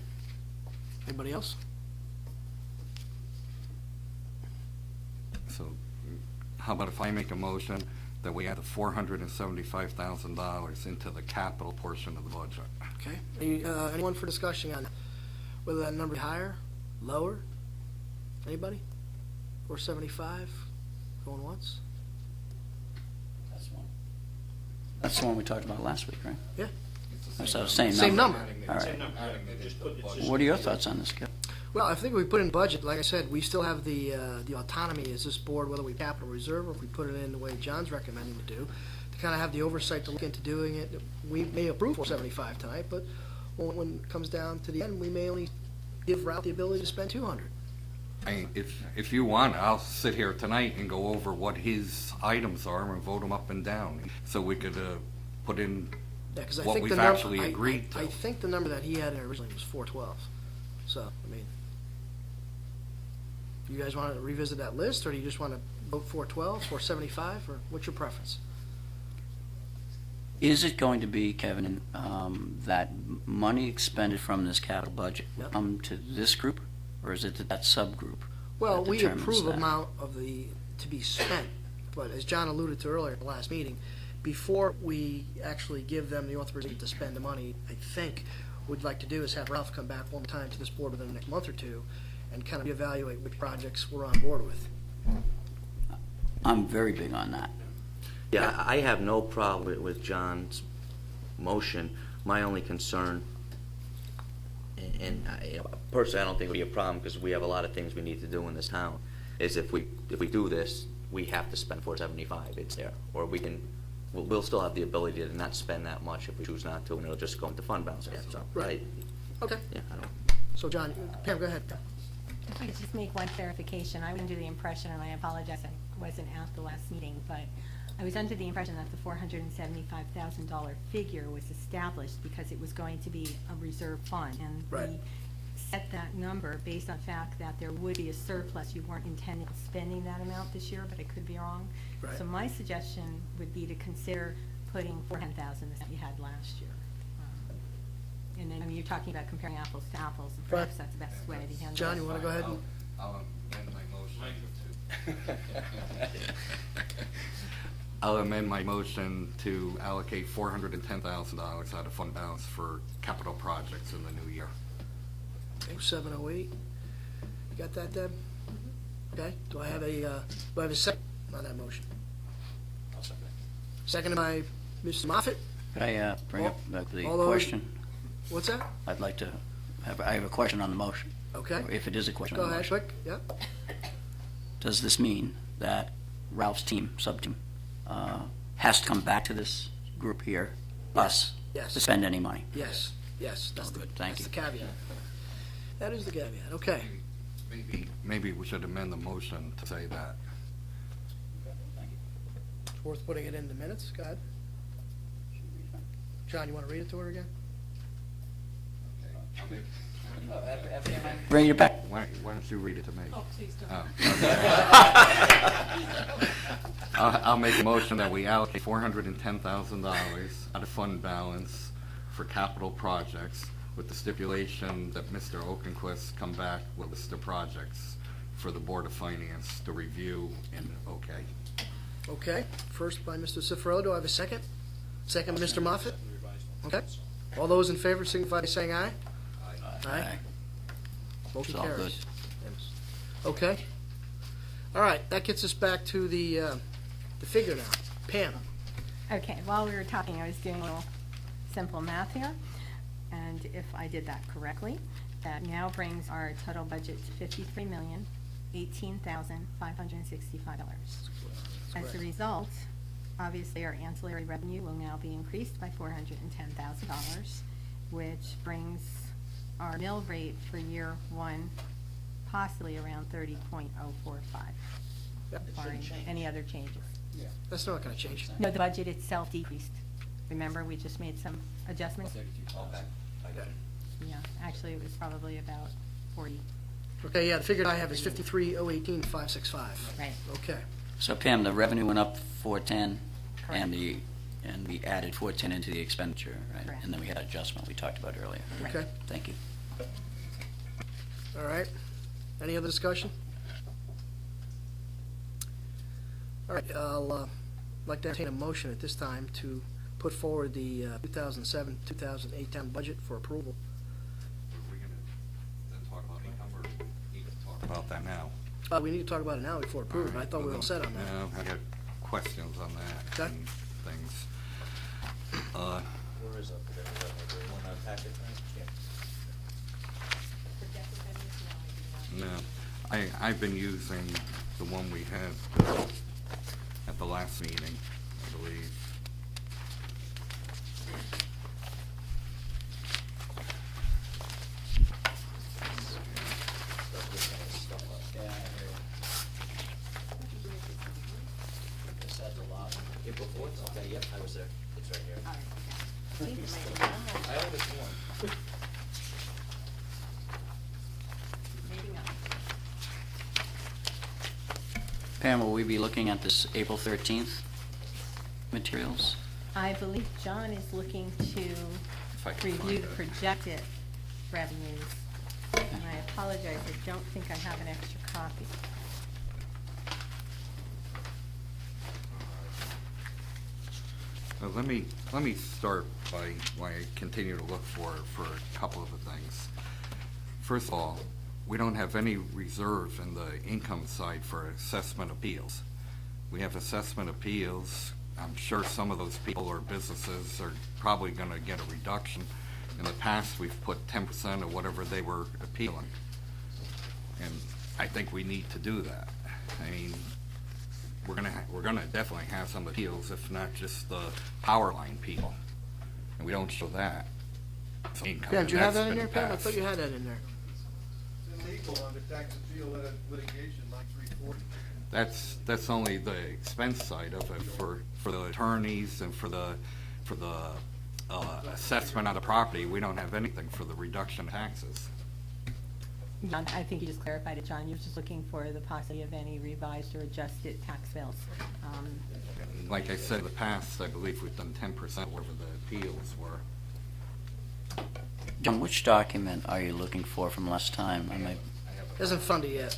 Anybody else? So how about if I make a motion that we add the $475,000 into the capital portion of the budget? Okay. Anyone for discussion on whether that number be higher, lower? Anybody? 475? Going once? That's the one we talked about last week, right? Yeah. So same number. Same number. All right. What are your thoughts on this, Kip? Well, I think we put in budget, like I said, we still have the autonomy as this board, whether we capital reserve or if we put it in the way John's recommending to do, to kind of have the oversight to look into doing it. We may approve 475 tonight, but when it comes down to the end, we may only give Ralph the ability to spend 200. If you want, I'll sit here tonight and go over what his items are and vote them up and down, so we could put in Yeah, 'cause I what think we've the num- actually agreed to. I think the number that he had originally was 412. So, I mean, you guys want to revisit that list, or do you just want to vote 412, 475, or what's your preference? Is it going to be, Kevin, that money expended from this capital budget will Yep. come to this group, or is it to that subgroup? Well, that we determines approve that? amount of to be spent, but as John alluded to earlier at the last meeting, before we actually give them the authorization to spend the money, I think what we'd like to do is have Ralph come back one time to this board within the next month or two and kind of reevaluate which projects we're on board with. I'm very big on that. Yeah, I have no problem with John's motion. My only concern, and personally, I don't think it would be a problem because we have a lot of things we need to do in this town, is if we do this, we have to spend 475. It's there, or we'll still have the ability to not spend that much if we choose not to, and it'll just go into fund balance again. So, Right. Okay. Yeah, I don't. So, John, Pam, go ahead. If I could just make one clarification, I was under the impression, and I apologize, I wasn't at the last meeting, but I was under the impression that the $475,000 figure was established because it was going to be a reserve fund. And Right. we set that number based on the fact that there would be a surplus. You weren't intending on spending that amount this year, but I could be wrong. Right. So my suggestion would be to consider putting $400,000 that you had last year. And then, I mean, you're talking about comparing apples to apples, and perhaps Right. that's the best way to handle it. John, you want to go ahead and? I'll amend my motion I'll amend my motion to allocate $410,000 out of fund balance for capital projects in the new year. 0708. You got that, Deb? Okay, do I have a second on that motion? Seconded by Mr. Moffett? Could I bring up the all those- question? What's that? I have a question on the motion. Okay, If it is a question go on the ahead, motion. quick, yep. Does this mean that Ralph's team, sub-team, has to come back to this group here, us, Yes. to spend any money? Yes, yes, that's the, good, thank that's the caveat. That is the caveat, okay. Maybe we should amend the motion to say that. It's worth putting it in the minutes, go ahead. John, you want to read it to her again? Bring it back. Why don't you read it to me? Oh, please don't. I'll make a motion that we allocate $410,000 out of fund balance for capital projects with the stipulation that Mr. Okenquist come back with a list of projects for the Board of Finance to review and okay. Okay, first by Mr. Cifrello, do I have a second? Second by Mr. Moffett? Okay, all those in favor signify by saying aye. Aye. Motion It's all carries. Okay. All right, that gets us back to the figure now. Pam? Okay, while we were talking, I was doing a little simple math here, and if I did that correctly, that now brings our total budget to $53,018,565. As a result, obviously, our ancillary revenue will now be increased by $410,000, which brings our mill rate for year one possibly around 30.045, Yep. barring any other changes. That's not going to change. No, the budget itself decreased. Remember, we just made some adjustments? Yeah, actually, it was probably about 40. Okay, yeah, the figure I have is 53,018,565. Right. Okay, So Pam, the revenue went up 410, and we added 410 into the expenditure, right? Correct. And then we had adjustment we talked about earlier. Right. okay, Thank you. all right. Any other discussion? All right, I'll like to entertain a motion at this time to put forward the 2007-2008 town budget for approval. Are we going to then talk about income, or need to talk about that now? We need to talk about it now before approval. I thought we were all set on that. No, I got questions on that Okay. and things. numbers up there, the one on packet, right? Yeah. No, I've been using the one we had at the last meeting, I believe. April 4th? Okay, yep, I was there. It's right here. I own this one. Pam, will we be looking at this April 13th materials? I believe John is looking to If I can review find the it. projected revenues. And I apologize, I don't think I have an extra copy. Let me start by why I continue to look for a couple of the things. First of all, we don't have any reserve in the income side for assessment appeals. We have assessment appeals. I'm sure some of those people or businesses are probably going to get a reduction. In the past, we've put 10% of whatever they were appealing. And I think we need to do that. I mean, we're gonna definitely have some appeals, if not just the power line people. And we don't show that. So income, Pam, and do you have that's that in been there, Pam? I passed. thought you had that in there. It's illegal under tax appeal litigation, like 340. That's only the expense side of it for the attorneys and for the assessment of the property. We don't have anything for the reduction of taxes. John, I think you just clarified it, John. You're just looking for the possibility of any revised or adjusted tax bills. Like I said in the past, I believe we've done 10% whatever the appeals were. John, which document are you looking for from last time? Hasn't funded yet.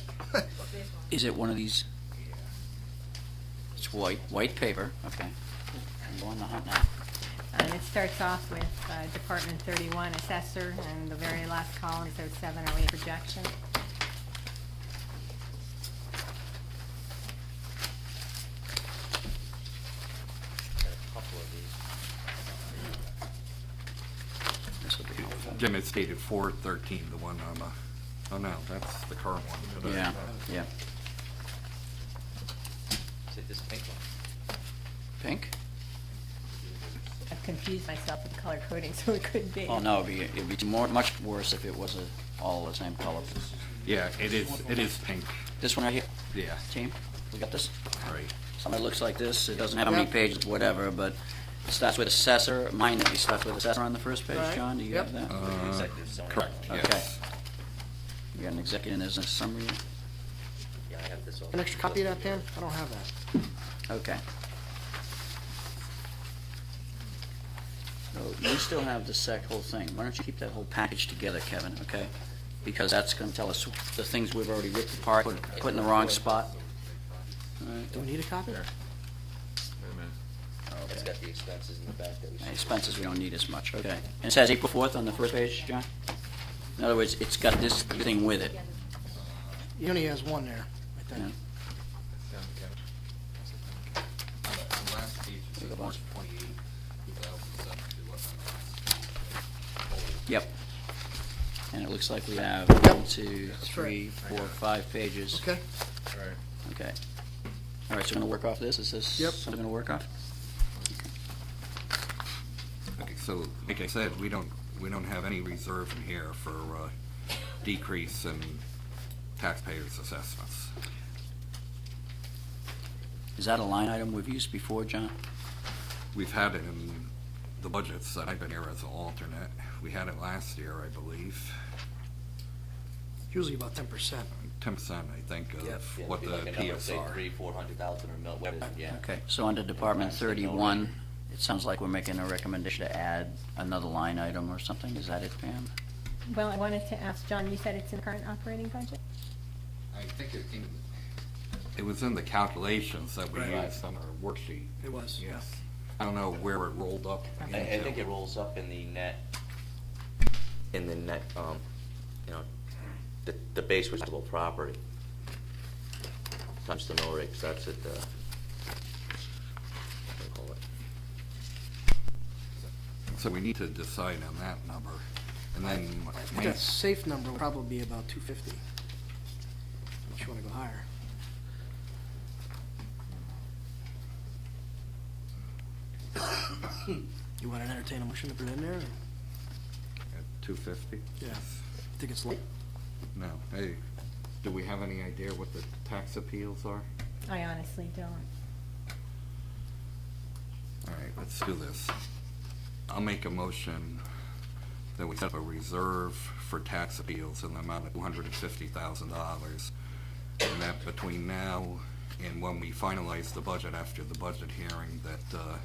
Is it one of these? It's white paper, okay. I'm going to hunt now. And it starts off with Department 31 assessor, and the very last column says 708 projection. Got a couple of these. This will be helpful. Jim, it's dated 4/13, the one on the, oh no, that's the current one today. Yeah. Is it this pink one? Pink? I've confused myself with the color coding, so it could be. Oh, no, it'd be much worse if it was all the same color. Yeah, it is pink. This one right here, Yeah, team, we got this? right. Something that looks like this, it doesn't have how many Yep. pages, whatever, but it starts with assessor, mine at least starts with assessor on the first page, Right. John, do you Yep. have that? The executive summary. Correct, Okay. yes. You got an executive, and there's a summary, Yeah, I have this all. An extra copy of that, Pam? I don't have that. okay. So you still have the whole thing, why don't you keep that whole package together, Kevin, okay? Because that's gonna tell us the things we've already ripped apart, put in the wrong spot. All right. Do we need a copy? Wait a minute. It's got the expenses in the back that we. Expenses, we don't need as much, okay. And it says April 4th on the first page, John? In other words, it's got this thing with it. He only has one there, I think. Yeah. On the last page, it says Look at March 28, 2007, it was on the last. Yep. And it looks like we have Yep. 1, 2, 3, 4, 5 pages. Okay? Okay. All right, so we're gonna work off this? Is this Yep. something we're gonna work off? Okay, so, like I said, we don't have any reserve in here for decrease in taxpayers' assessments. Is that a line item we've used before, John? We've had it in the budgets that I've been here as an alternate. We had it last year, I believe. Usually about 10%. 10%, I think, Yep. of Yeah, what it'd the be like a number, appeals say are. 300,000, 400,000 or what is it, yeah. Okay, so under Department 31, it sounds like we're making a recommendation to add another line item or something. Is that it, Pam? Well, I wanted to ask John, you said it's in the current operating budget? I think it was in the calculations that we Right. used on our worksheet. It was, yeah. Yes. I don't know where it rolled up. I think it rolls up in the net, you know, the base taxable property. Times the mill rate, 'cause that's at the, what do you call it? So we need to decide on that number. And then, I think that safe number will probably be about 250. Unless you want to go higher. You want to entertain a motion to put it in there? Or? at 250? Yeah. Think it's late? No. Hey, do we have any idea what the tax appeals are? I honestly don't. All right, let's do this. I'll make a motion that we set up a reserve for tax appeals in the amount of $250,000. And that between now and when we finalize the budget after the budget hearing, that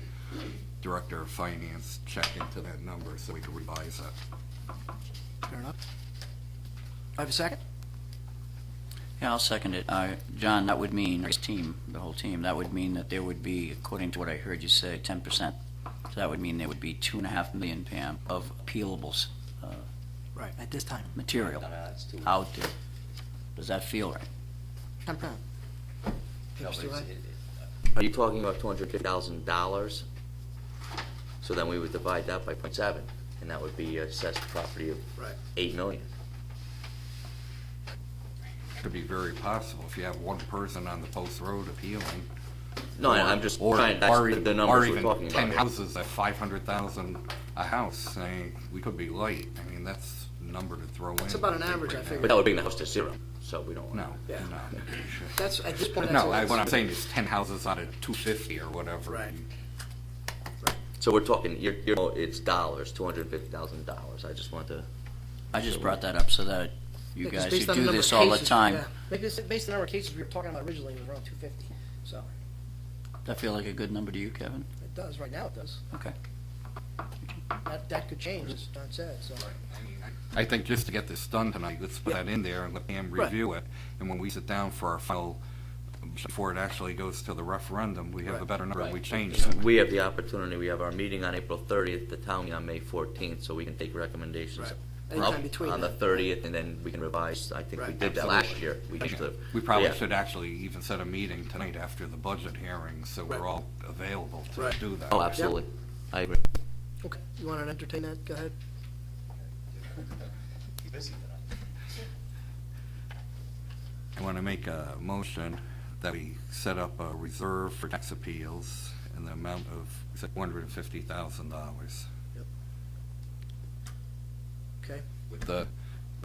Director of Finance check into that number so we can revise it. Fair enough. I have a second? Yeah, I'll second it. John, that would mean, his team, the whole team, that would mean that there would be, according to what I heard you say, 10%. So that would mean there would be 2.5 million, Pam, of appealables Right, at this time. material No, that's too. out there. Does that feel right? 10%. No, Think but it's too high? Are you talking about $250,000? So then we would divide that by 0.7, and that would be assessed property of Right. $8 million. Could be very possible if you have one person on the post road appealing. No, I'm just trying, that's Or the numbers we're even talking about 10 here. houses at 500,000 a house, saying we could be light. I mean, that's a number to throw in. It's about an average, I But figure. that would bring the house to 0, so we don't. No, Yeah. no. That's, at this point, that's No, all what I'm saying is 10 houses out of 250 or whatever. Right. So we're talking, it's dollars, $250,000. I just want to, I just brought that up so that you Yeah, 'cause guys based who on the do number this of all the cases, time, yeah. Maybe it's based on the number of cases we were talking about originally, it was around 250. So, does that feel like a good number to you, Kevin? it does, right now it does. Okay. That could change, as Don said, so. I think just to get this done tonight, let's put that in there and let Pam Right. review it. And when we sit down for our final, before it actually goes to the referendum, we have a Right. better number and we Right. change it. we have the opportunity, we have our meeting on April 30th, the town meeting on May 14th, so we can take recommendations Right. Anytime up between on the that. 30th, and then we can revise. I think we Right. did that last year. We used to. We probably yeah. should actually even set a meeting tonight after the budget hearing, so we're Right. all available to Right. do that. Oh, absolutely. I agree. Okay, you want to entertain that? Go ahead. I want to make a motion that we set up a reserve for tax appeals in the amount of $150,000. Okay, With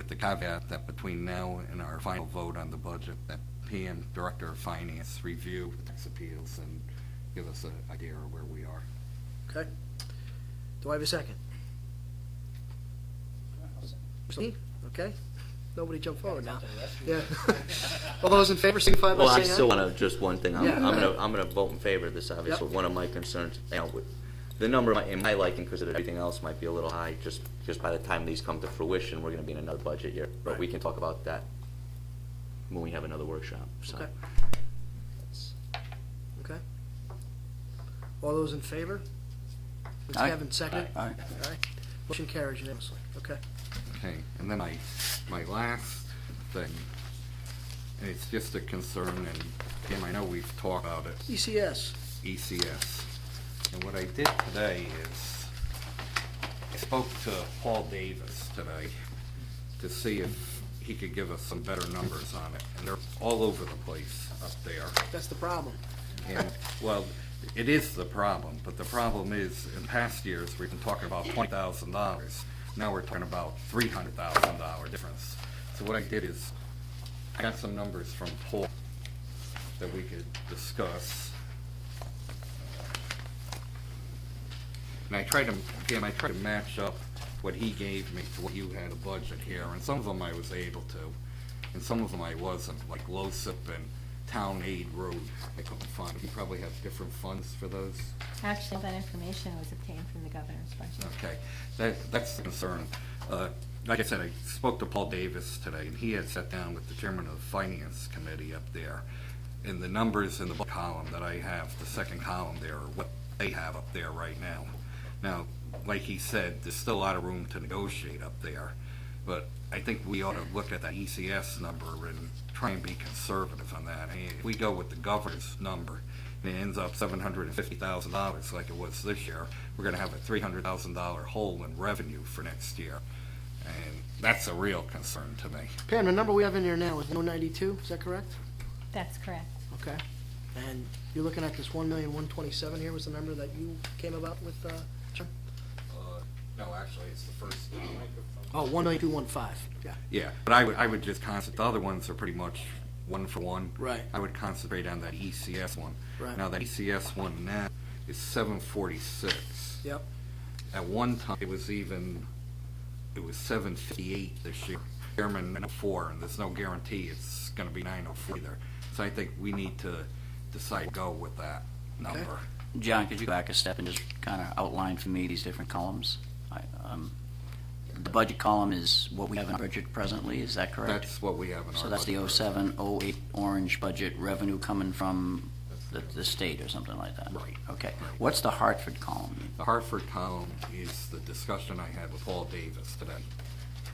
the caveat that between now and our final vote on the budget, that PM, Director of Finance, review tax appeals and give us an idea of where we are. okay. Do I have a second? Me? Okay. Nobody jump forward now. Yeah. All those in favor signify by Well, I saying still aye. want to, just one thing, I'm Yeah. gonna vote in favor of this, obviously. Yep. One of my concerns, the number in my liking, because of everything else, might be a little high, just by the time these come to fruition, we're gonna be in another budget year. But Right. we can talk about that when we have another workshop, so. Okay. Okay. All those in favor? With Aye. Kevin second? Aye. Aye. Motion carries unanimously. Okay. Okay, and then my last thing, and it's just a concern, and Tim, I know we've talked about it, ECS. ECS. And what I did today is, I spoke to Paul Davis today to see if he could give us some better numbers on it, and they're all over the place up there. That's the problem. And, well, it is the problem, but the problem is, in past years, we've been talking about $20,000. Now we're talking about $300,000 difference. So what I did is, I got some numbers from Paul that we could discuss. And I tried to match up what he gave me to what you had a budget here, and some of them I was able to, and some of them I wasn't, like LoSiP and Town Aid Road, I couldn't find. You probably have different funds for those? Actually, that information was obtained from the governor's budget. Okay, that's the concern. Like I said, I spoke to Paul Davis today, and he had sat down with the chairman of the finance committee up there. And the numbers in the book column that I have, the second column there, are what they have up there right now. Now, like he said, there's still a lot of room to negotiate up there. but I think we ought to look at that ECS number and try and be conservative on that. I mean, if we go with the governor's number, and it ends up $750,000 like it was this year, we're gonna have a $300,000 hole in revenue for next year. And that's a real concern to me. Pam, the number we have in here now is 192, is that correct? That's correct. Okay. And you're looking at this 1,127,000 here was the number that you came about with, John? No, actually, it's the first. Oh, 19215, yeah. Yeah, but I would just concentrate, the other ones are pretty much one for one. Right. I would concentrate on that ECS one. Right. Now, that ECS one now is 746. Yep. At one time, it was 758 this year. Chairman 904, and there's no guarantee it's gonna be 904 either. So I think we need to decide go with that number. John, could you go back a step and just kind of outline for me these different columns? The budget column is what we have in our budget presently, is that correct? That's what we have in our. So that's the budget. 07, 08 orange budget revenue coming from the state or something like that? Right. Okay. What's the Hartford column? The Hartford column is the discussion I had with Paul Davis today,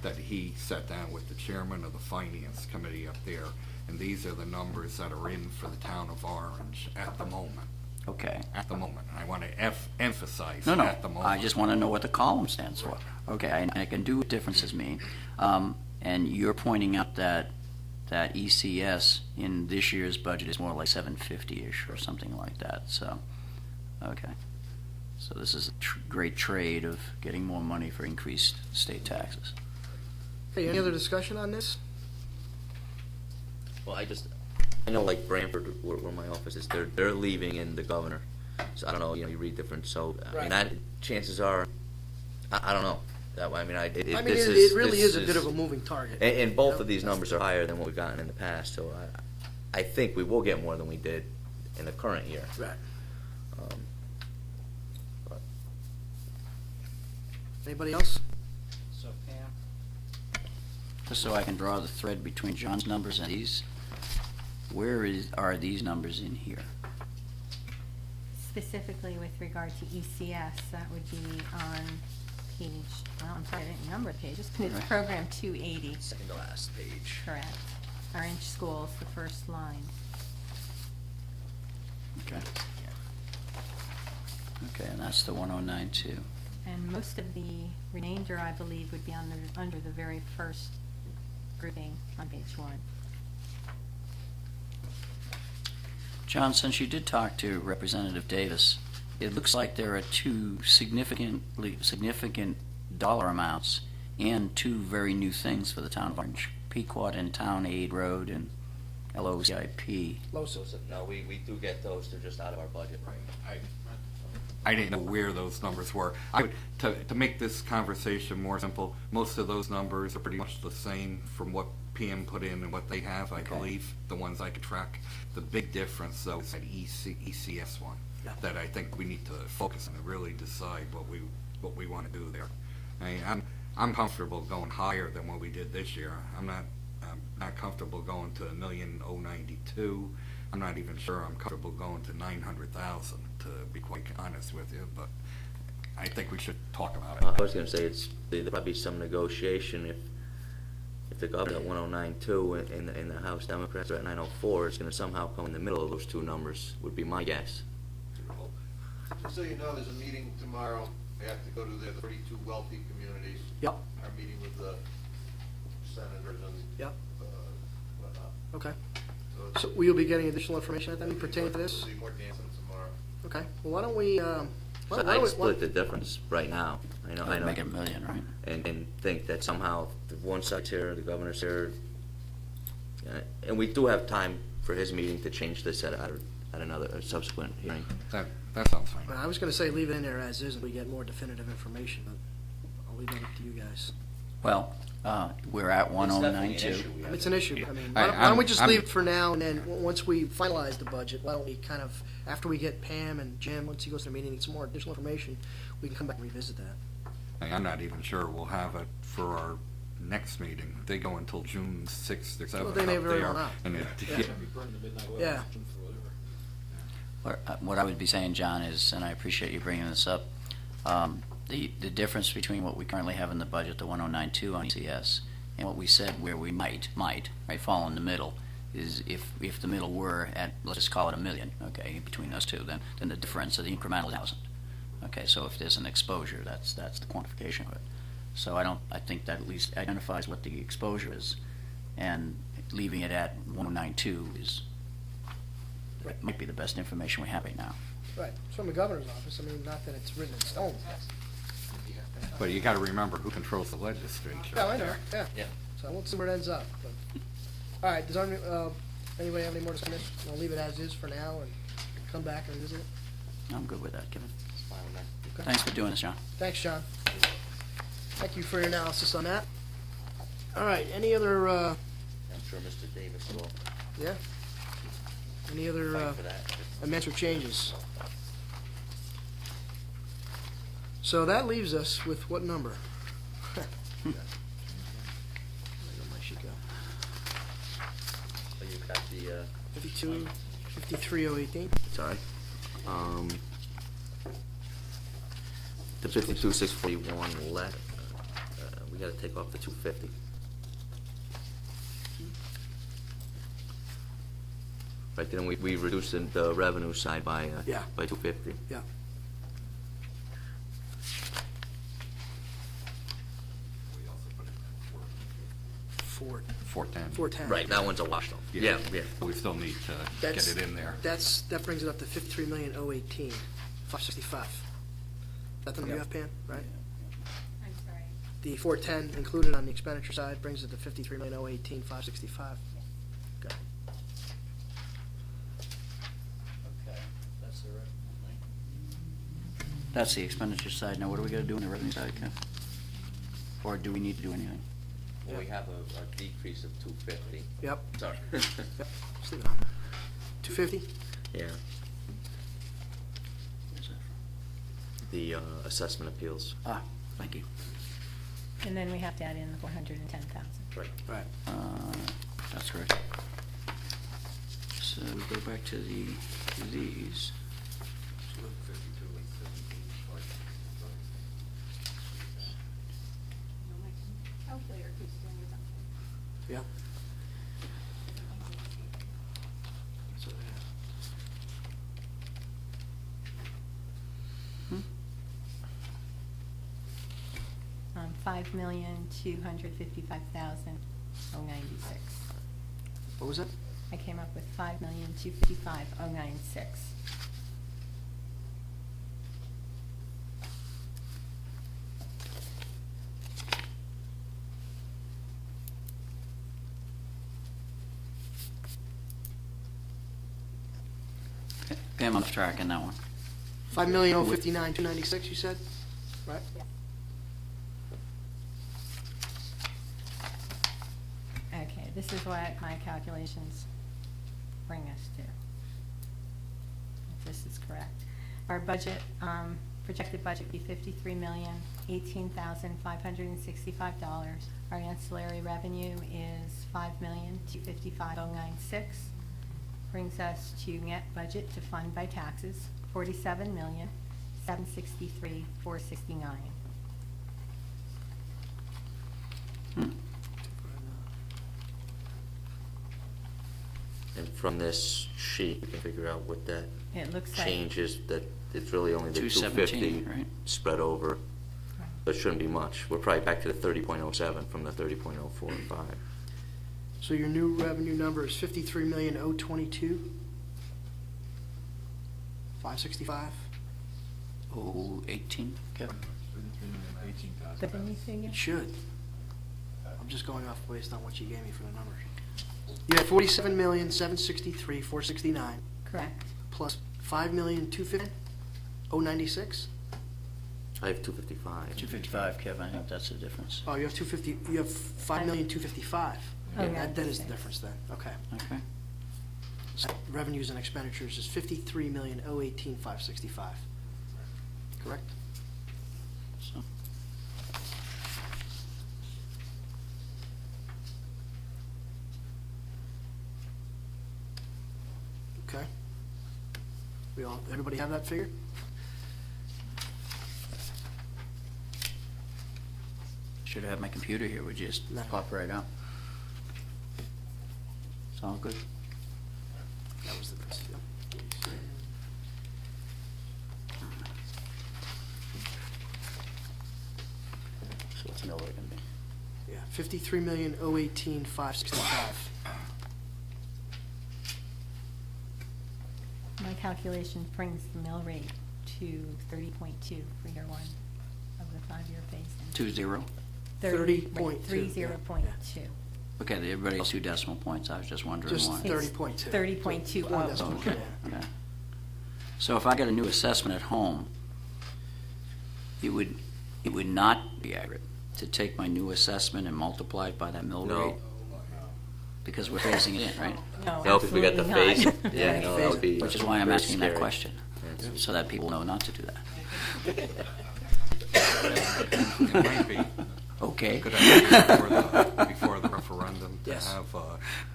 that he sat down with the chairman of the finance committee up there, and these are the numbers that are in for the town of Orange at the moment. Okay. At the moment. I want to emphasize No, at the moment. I just want to know what the column stands for. Okay, I can do what differences mean. And you're pointing out that ECS in this year's budget is more like 750-ish or something like that, so, okay. So this is a great trade of getting more money for increased state taxes. Hey, any other discussion on this? Well, I know like Branford, where my office is, they're leaving in the governor. So I don't know, you read different, so, I mean, Right. chances are, I don't know. It Really is a bit of a moving target. And both of these numbers are higher than what we've gotten in the past, so I think we will get more than we did in the current year. Right. But Anybody else? So Pam? Just so I can draw the thread between John's numbers and these, are these numbers in here? Specifically with regard to ECS, that would be on page, well, I'm sorry, I didn't number the pages, but it's Right. program 280, second to last page. correct. Orange Schools, the first line. Okay. Okay, and that's the 1092. And most of the remainder, I believe, would be under the very first grouping on page 1. John, since you did talk to Representative Davis, it looks like there are two significant dollar amounts and two very new things for the town of Orange. Pequot and Town Aid Road and LOCIP. LoSiP. No, we do get those, they're just out of our budget. I didn't know where those numbers were. To make this conversation more simple, most of those numbers are pretty much the same from what PM put in and what they have, I Okay. believe, the ones I could track. The big difference, though, is that ECS one, Yeah. that I think we need to focus on and really decide what we want to do there. I mean, I'm comfortable going higher than what we did this year. I'm not comfortable going to 1,092,000. I'm not even sure I'm comfortable going to 900,000, to be quite honest with you, but I think we should talk about it. I was gonna say, there'll probably be some negotiation if the governor's at 109.2 and the House Democrats are at 904, it's gonna somehow come in the middle of those two numbers, would be my guess. Just so you know, there's a meeting tomorrow. I have to go to the 32 wealthy communities. Yep. Our meeting with the senators and Yep. whatnot. Okay. it's- So will you be getting additional information at that meeting pertaining to this? There'll be more dancing tomorrow. Okay. Well, why don't we, So I'd split the difference right now, I know, Make it $1 million, right? and think that somehow the one side's here, the governor's here, and we do have time for his meeting to change this at a subsequent hearing. That sounds fine. I was gonna say leave it in there as is and we get more definitive information, but I'll leave that up to you guys. Well, we're at 1092. It's an issue. I mean, I- why don't we I'm- just I'm- leave it for now, and then once we finalize the budget, why don't we kind of, after we get Pam and Jim, once he goes to the meeting, need some more additional information, we can come back and revisit that. I'm not even sure we'll have it for our next meeting. They go until June 6th or 7th. Well, they may up very there, well not. and Yeah. Yeah. What I would be saying, John, is, and I appreciate you bringing this up, The difference between what we currently have in the budget, the 1092 on ECS, and what we said where we might, right, fall in the middle, is if the middle were at, let's just call it $1 million, okay, between those two, then the difference of the incremental is 1,000. Okay, so if there's an exposure, that's the quantification of it. So I think that at least identifies what the exposure is, and leaving it at 1092 might be the best information we have right now. Right, it's from the governor's office, I mean, not that it's written in stone. But you gotta remember who controls the legislature. Yeah, I know, yeah. Yeah. So we'll see where it ends up, but, all right, does anybody have any more discussion? I'll leave it as is for now and come back and visit it. I'm good with that, Kevin. It's fine with that. Okay. Thanks for doing this, John. Thanks, John. Thank you for your analysis on that. All right, any other, I'm sure Mr. Davis will yeah? Any other, fight for that. amendments or changes? So that leaves us with what number? Where did my sheet go? So you've got the, 52, 53,018. sorry. The 52,641 left, we gotta take off the 250. Right, then we reduced the revenue side by, Yeah. by 250. Yeah. Four, 410. 410. Right, that one's a wash though. Yeah, yeah. We still need to That's- get it in there. That brings it up to 53,018, 565. That the number you have, Pam, right? I'm sorry. The 410 included on the expenditure side brings it to 53,018, 565. Okay. That's the expenditure side. Now, what do we gotta do on the revenue side, Kev? Or do we need to do anything? Well, we have a decrease of 250. Yep. Sorry. Yep. Just leave it on. 250? Yeah, the assessment appeals. Ah, thank you. And then we have to add in the 410,000. Right. Right. That's correct. So we go back to these. Yeah. So, yeah. 5,255,096. What was it? I came up with 5,255,096. Pam, I'm tracking that one. 5,059,296, you said? Right? Okay, this is what my calculations bring us to. If this is correct. Our budget, projected budget would be $53,018,565. Our ancillary revenue is $5,255,096. Brings us to net budget to fund by taxes, $47,763,469. And from this sheet, you can figure out what that It looks like. change is, that it's really only the 217, 250 right? spread over, but it shouldn't be much. We're probably back to the 30.07 from the 30.045. So your new revenue number is 53,022, 565? Oh, 18, Kevin? The new figure? It should. I'm just going off based on what you gave me for the numbers. You had 47,763,469 Correct. plus 5,250,096? I have 255. 255, Kevin, I think that's the difference. Oh, you have 250, you have 5,255,000. Oh, Okay, yeah, that is the six. difference then, okay. Okay. So revenues and expenditures is 53,018,565. Correct? So, Okay. Everybody have that figure? Should have my computer here, would you just No. pop right up? It's all good. That was the best. So what's the mill rate gonna be? Yeah, 53,018,565. My calculation brings the mill rate to 30.2 for year one of the 5-year phase-in. 2-0? 30.2, 30.2. Okay, everybody else 2 decimal points, I was just wondering Just why. 30.2. 30.2 One of. decimal, Okay, yeah. okay. So if I got a new assessment at home, it would not be accurate to take my new assessment and multiply it by that mill No. rate? Because we're phasing it in, right? No, No, if we got the absolutely phase, not. yeah, no, that would be. Which is why I'm very asking that scary. question, Yes. so that people know not to do that. It might be Okay. a good idea before the referendum to Yes. have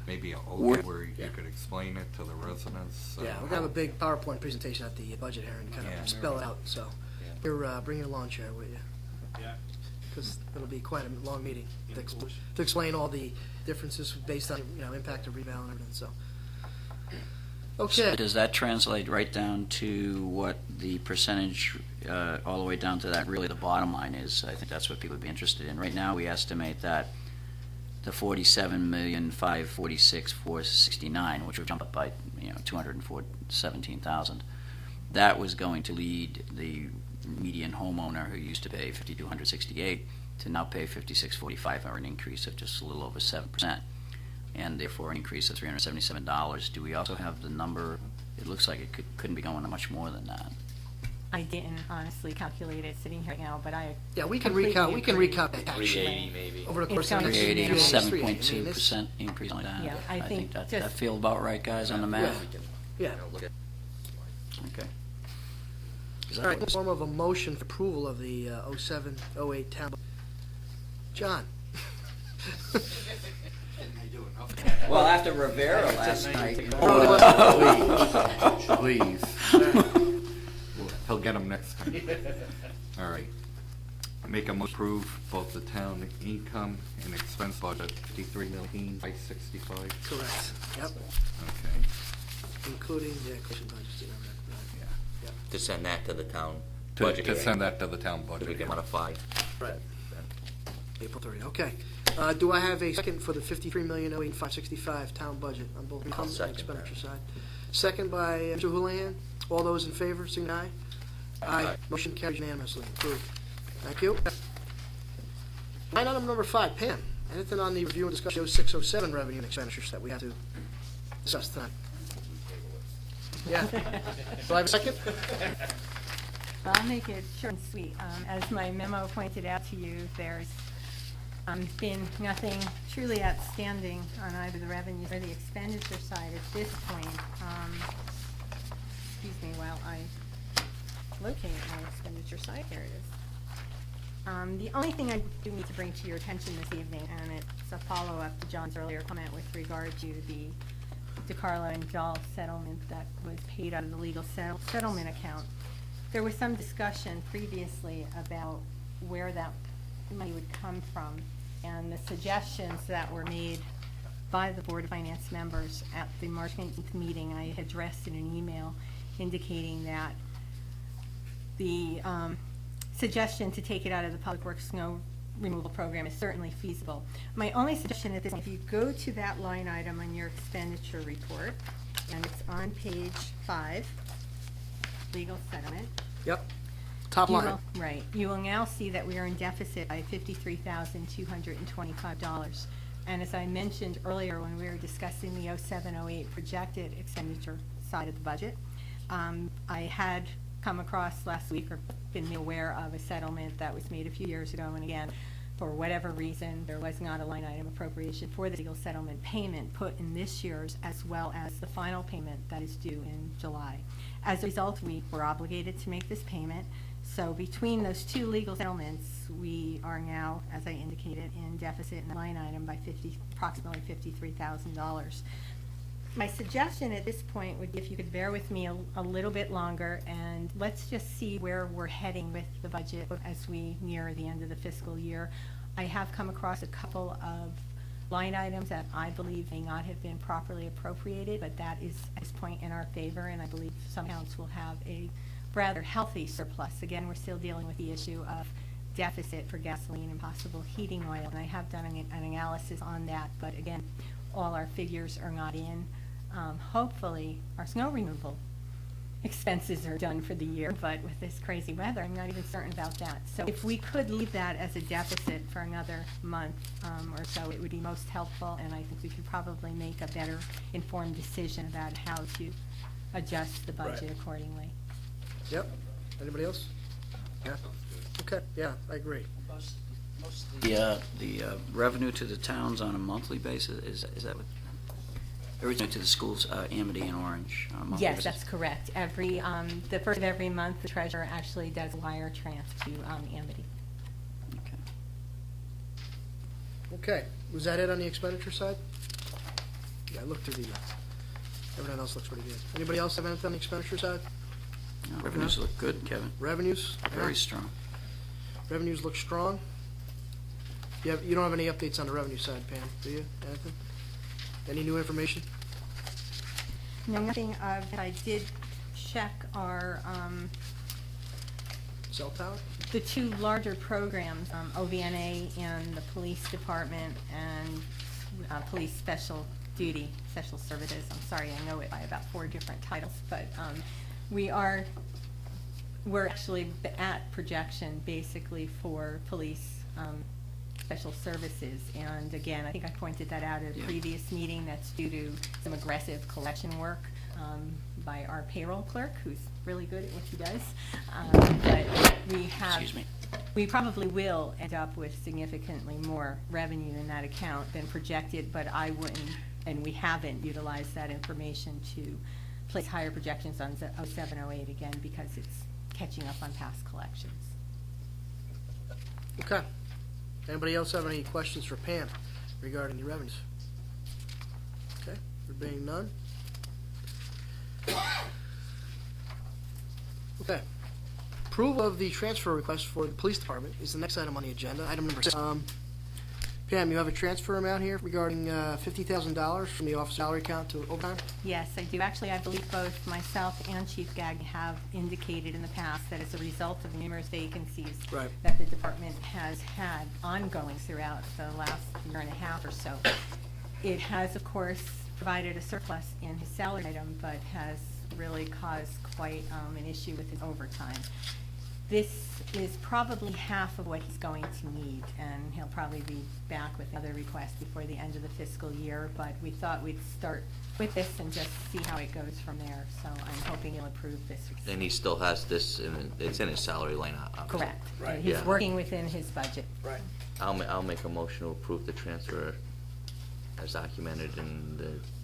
maybe a Word- OGAT where you could explain it to the residents. Yeah, we're gonna have a big PowerPoint presentation at the budget hearing, kind Yeah. of spell it out, so. Here, bring your lawn chair with you. Yeah. Because it'll be quite a long meeting to explain all the differences based on, impact of rebound and everything, so. So Okay, does that translate right down to what the percentage, all the way down to that, really the bottom line is? I think that's what people would be interested in. Right now, we estimate that the 47,546,469, which would jump up by, 217,000, that was going to lead the median homeowner who used to pay 5,268 to now pay 5,645, or an increase of just a little over 7%. And therefore an increase of $377. Do we also have the number? It looks like it couldn't be going much more than that. I didn't honestly calculate it sitting here right now, but I yeah, we can completely recount agree. that actually. 380 maybe. Over the course It's of the next going to be 380, Yes. 7.2% increase on that. Yeah, I think that just- feel about right, guys, on the math? Yeah. Look at Okay. All right, in the form of a motion for approval of the 07-08 town. John? Well, after Rivera last night. Please. He'll get them next time. All right. Make a motion to approve both the town income and expense budget, 53,565. Correct. Yep, Okay. including the acquisition budgets. To send that to the town To budget to hearing. send that to the town So we budget. can modify. Right. April 30, okay. Do I have a second for the 53,008,565 town budget on both income and second expenditure that. side? Second by Mr. Houlihan. All those in favor, signify aye. Aye. Motion carries unanimously. Approved. Thank you. Line item number 5, Pam. Anything on the review and discussion 06-07 revenue and expenditures that we have to discuss tonight? Yeah. Do I have a second? I'll make it short and sweet. As my memo pointed out to you, there's been nothing truly outstanding on either the revenue or the expenditure side at this point. Excuse me while I locate my expenditure side. Here it is. The only thing I do need to bring to your attention this evening, and it's a follow-up to John's earlier comment with regard to the DeCarlo and Dahl settlement that was paid out of the legal settlement account. There was some discussion previously about where that money would come from, and the suggestions that were made by the Board of Finance members at the March 19th meeting, I addressed in an email indicating that the suggestion to take it out of the Public Works snow removal program is certainly feasible. My only suggestion at this point, if you go to that line item on your expenditure report, and it's on page 5, legal settlement. Yep. Top You line. will- Right. You will now see that we are in deficit by $53,225. And as I mentioned earlier when we were discussing the 07-08 projected expenditure side of the budget, I had come across last week or been made aware of a settlement that was made a few years ago. And again, for whatever reason, there was not a line item appropriation for the legal settlement payment put in this year's, as well as the final payment that is due in July. As a result, we were obligated to make this payment. So between those two legal settlements, we are now, as I indicated, in deficit in the line item by approximately $53,000. My suggestion at this point would be if you could bear with me a little bit longer, and let's just see where we're heading with the budget as we near the end of the fiscal year. I have come across a couple of line items that I believe may not have been properly appropriated, but that is at this point in our favor, and I believe some accounts will have a rather healthy surplus. Again, we're still dealing with the issue of deficit for gasoline and possible heating oil, and I have done an analysis on that, but again, all our figures are not in. Hopefully, our snow removal expenses are done for the year, but with this crazy weather, I'm not even certain about that. So if we could leave that as a deficit for another month or so, it would be most helpful, and I think we could probably make a better informed decision about how to adjust the budget Right. accordingly. Yep. Anybody else? Yeah. Okay, yeah, I agree. The revenue to the towns on a monthly basis, is that what? Originally to the schools, Amity and Orange on a monthly Yes, basis? that's correct. Every, the first of every month, the treasurer actually does a wire transfer to Amity. Okay. Okay, was that it on the expenditure side? Yeah, I looked through the, everything else looks pretty good. Anybody else have anything on the expenditure side? No, revenues look good, Kevin. Revenues? Very Yeah. strong. Revenues look strong. You don't have any updates on the revenue side, Pam, do you? Anything? Any new information? No, nothing of, I did check our, Cell tower? the two larger programs, OVNA and the police department and police special duty, special services. I'm sorry, I know it by about 4 different titles, but we're actually at projection basically for police special services. And again, I think I pointed that out at a Yeah. previous meeting. That's due to some aggressive collection work by our payroll clerk, who's really good at what he does. But we have, Excuse me. we probably will end up with significantly more revenue in that account than projected, but I wouldn't, and we haven't utilized that information to place higher projections on 07, 08 again, because it's catching up on past collections. Okay. Anybody else have any questions for Pam regarding the revenues? Okay, there being none. Okay. Approval of the transfer request for the police department is the next item on the agenda, item number 6. Pam, you have a transfer amount here regarding $50,000 from the office salary account to overtime? Yes, I do. Actually, I believe both myself and Chief Gagnon have indicated in the past that as a result of numerous vacancies Right. that the department has had ongoing throughout the last year and a half or so, it has, of course, provided a surplus in his salary item, but has really caused quite an issue with his overtime. This is probably half of what he's going to need, and he'll probably be back with other requests before the end of the fiscal year, but we thought we'd start with this and just see how it goes from there, so I'm hoping he'll approve this. And he still has this, it's in his salary line, obviously. Correct. Right. He's Yeah. working within his budget. Right. I'll make a motion to approve the transfer as documented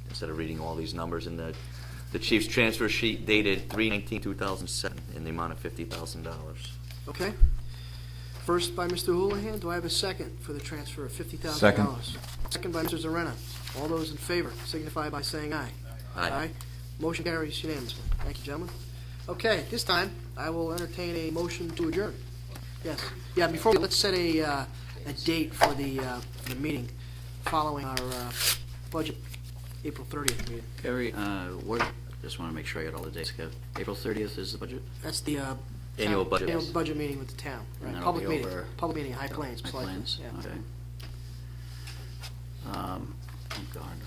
instead of reading all these numbers in the chief's transfer sheet dated 3/19/2007 in the amount of $50,000. Okay. First by Mr. Houlihan, do I have a second for the transfer of $50,000? Second by Mr. Zarena. All those in favor signify by saying aye. Aye. Motion carries unanimously. Thank you, gentlemen. Okay, this time, I will entertain a motion to adjourn. Yes. Yeah, before we, let's set a date for the meeting following our budget, April 30th meeting. Gary, just want to make sure I got all the dates, Kev. April 30th is the budget? That's the Annual budget. annual budget meeting with the town. And Right. that'll Public be meeting. over- Public meeting, High Plains. High Selectmen. Plains? Yeah. Okay. Oh, God.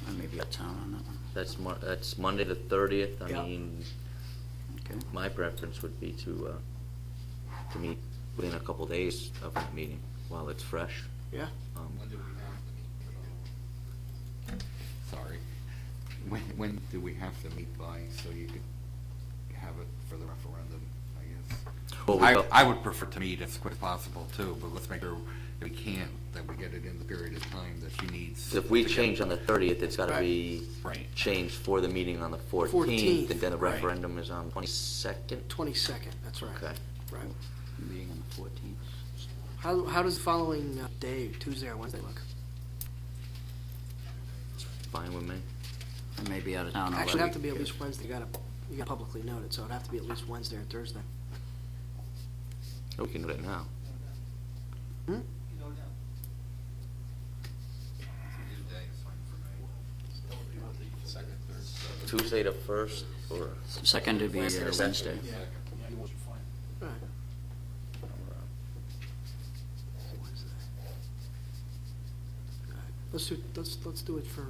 I may be out of town on that one. That's Monday the 30th. I Yeah. mean, Okay. my preference would be to meet within a couple days of that meeting while it's fresh. Yeah. Sorry. When do we have to meet by, so you could have it for the referendum, I guess? Well, I would prefer to meet as quick as possible too, but let's make sure if we can, that we get it in the period of time that she needs. If we to get- change on the 30th, it's got to Right. be Right. changed for the meeting on the 14th, 14th, and then the right. referendum is on 22nd. 22nd, that's right. Okay. Right. Meeting on the 14th. How does the following day, Tuesday or Wednesday, look? Fine with me. I may be out of town already. Actually, it'd have to be at least Wednesday. You got publicly noted, so it'd have to be at least Wednesday or Thursday. We can do it now. Hmm? Tuesday the 1st, or? Second to be Wednesday the second. Wednesday. All right. Let's do it for,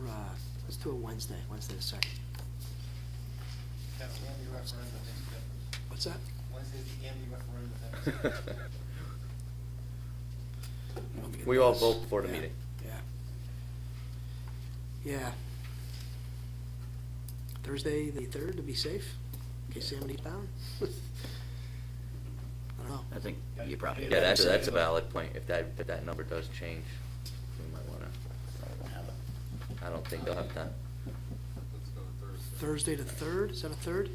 let's do it Wednesday the 2nd. That's the Andy referendum makes a difference. What's that? Wednesday's the Andy referendum. I don't think it We all does. vote before the Yeah, meeting. Yeah. Thursday, the 3rd, to be safe, in case somebody's down. I don't know. I think you probably. Yeah, that's a valid point. If that number does change, we might wanna, I don't think they'll have time. Let's go to Thursday. Thursday the 3rd, is that a 3rd?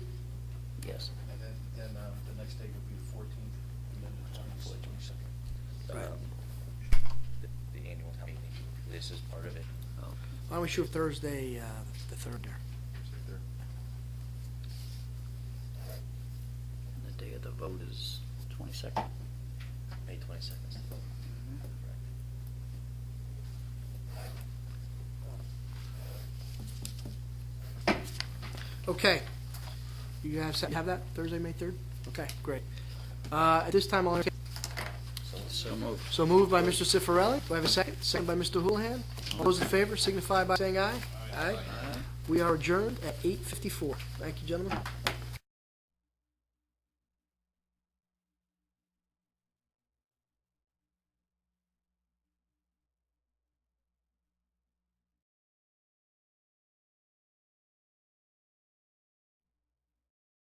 Yes. And then the next day would be the 14th, and then the 22nd. Right. The annual town meeting, this is part of it. Why don't we shoot Thursday, the 3rd there? The day of the vote is 22nd. May 22nd. Okay. You have that, Thursday, May 3rd? Okay, great. At this time, I'll entertain. So moved. So moved by Mr. Cifarelli. Do I have a second? Second by Mr. Houlihan. All those in favor signify by saying aye. Aye. We are adjourned at 8:54. Thank you, gentlemen.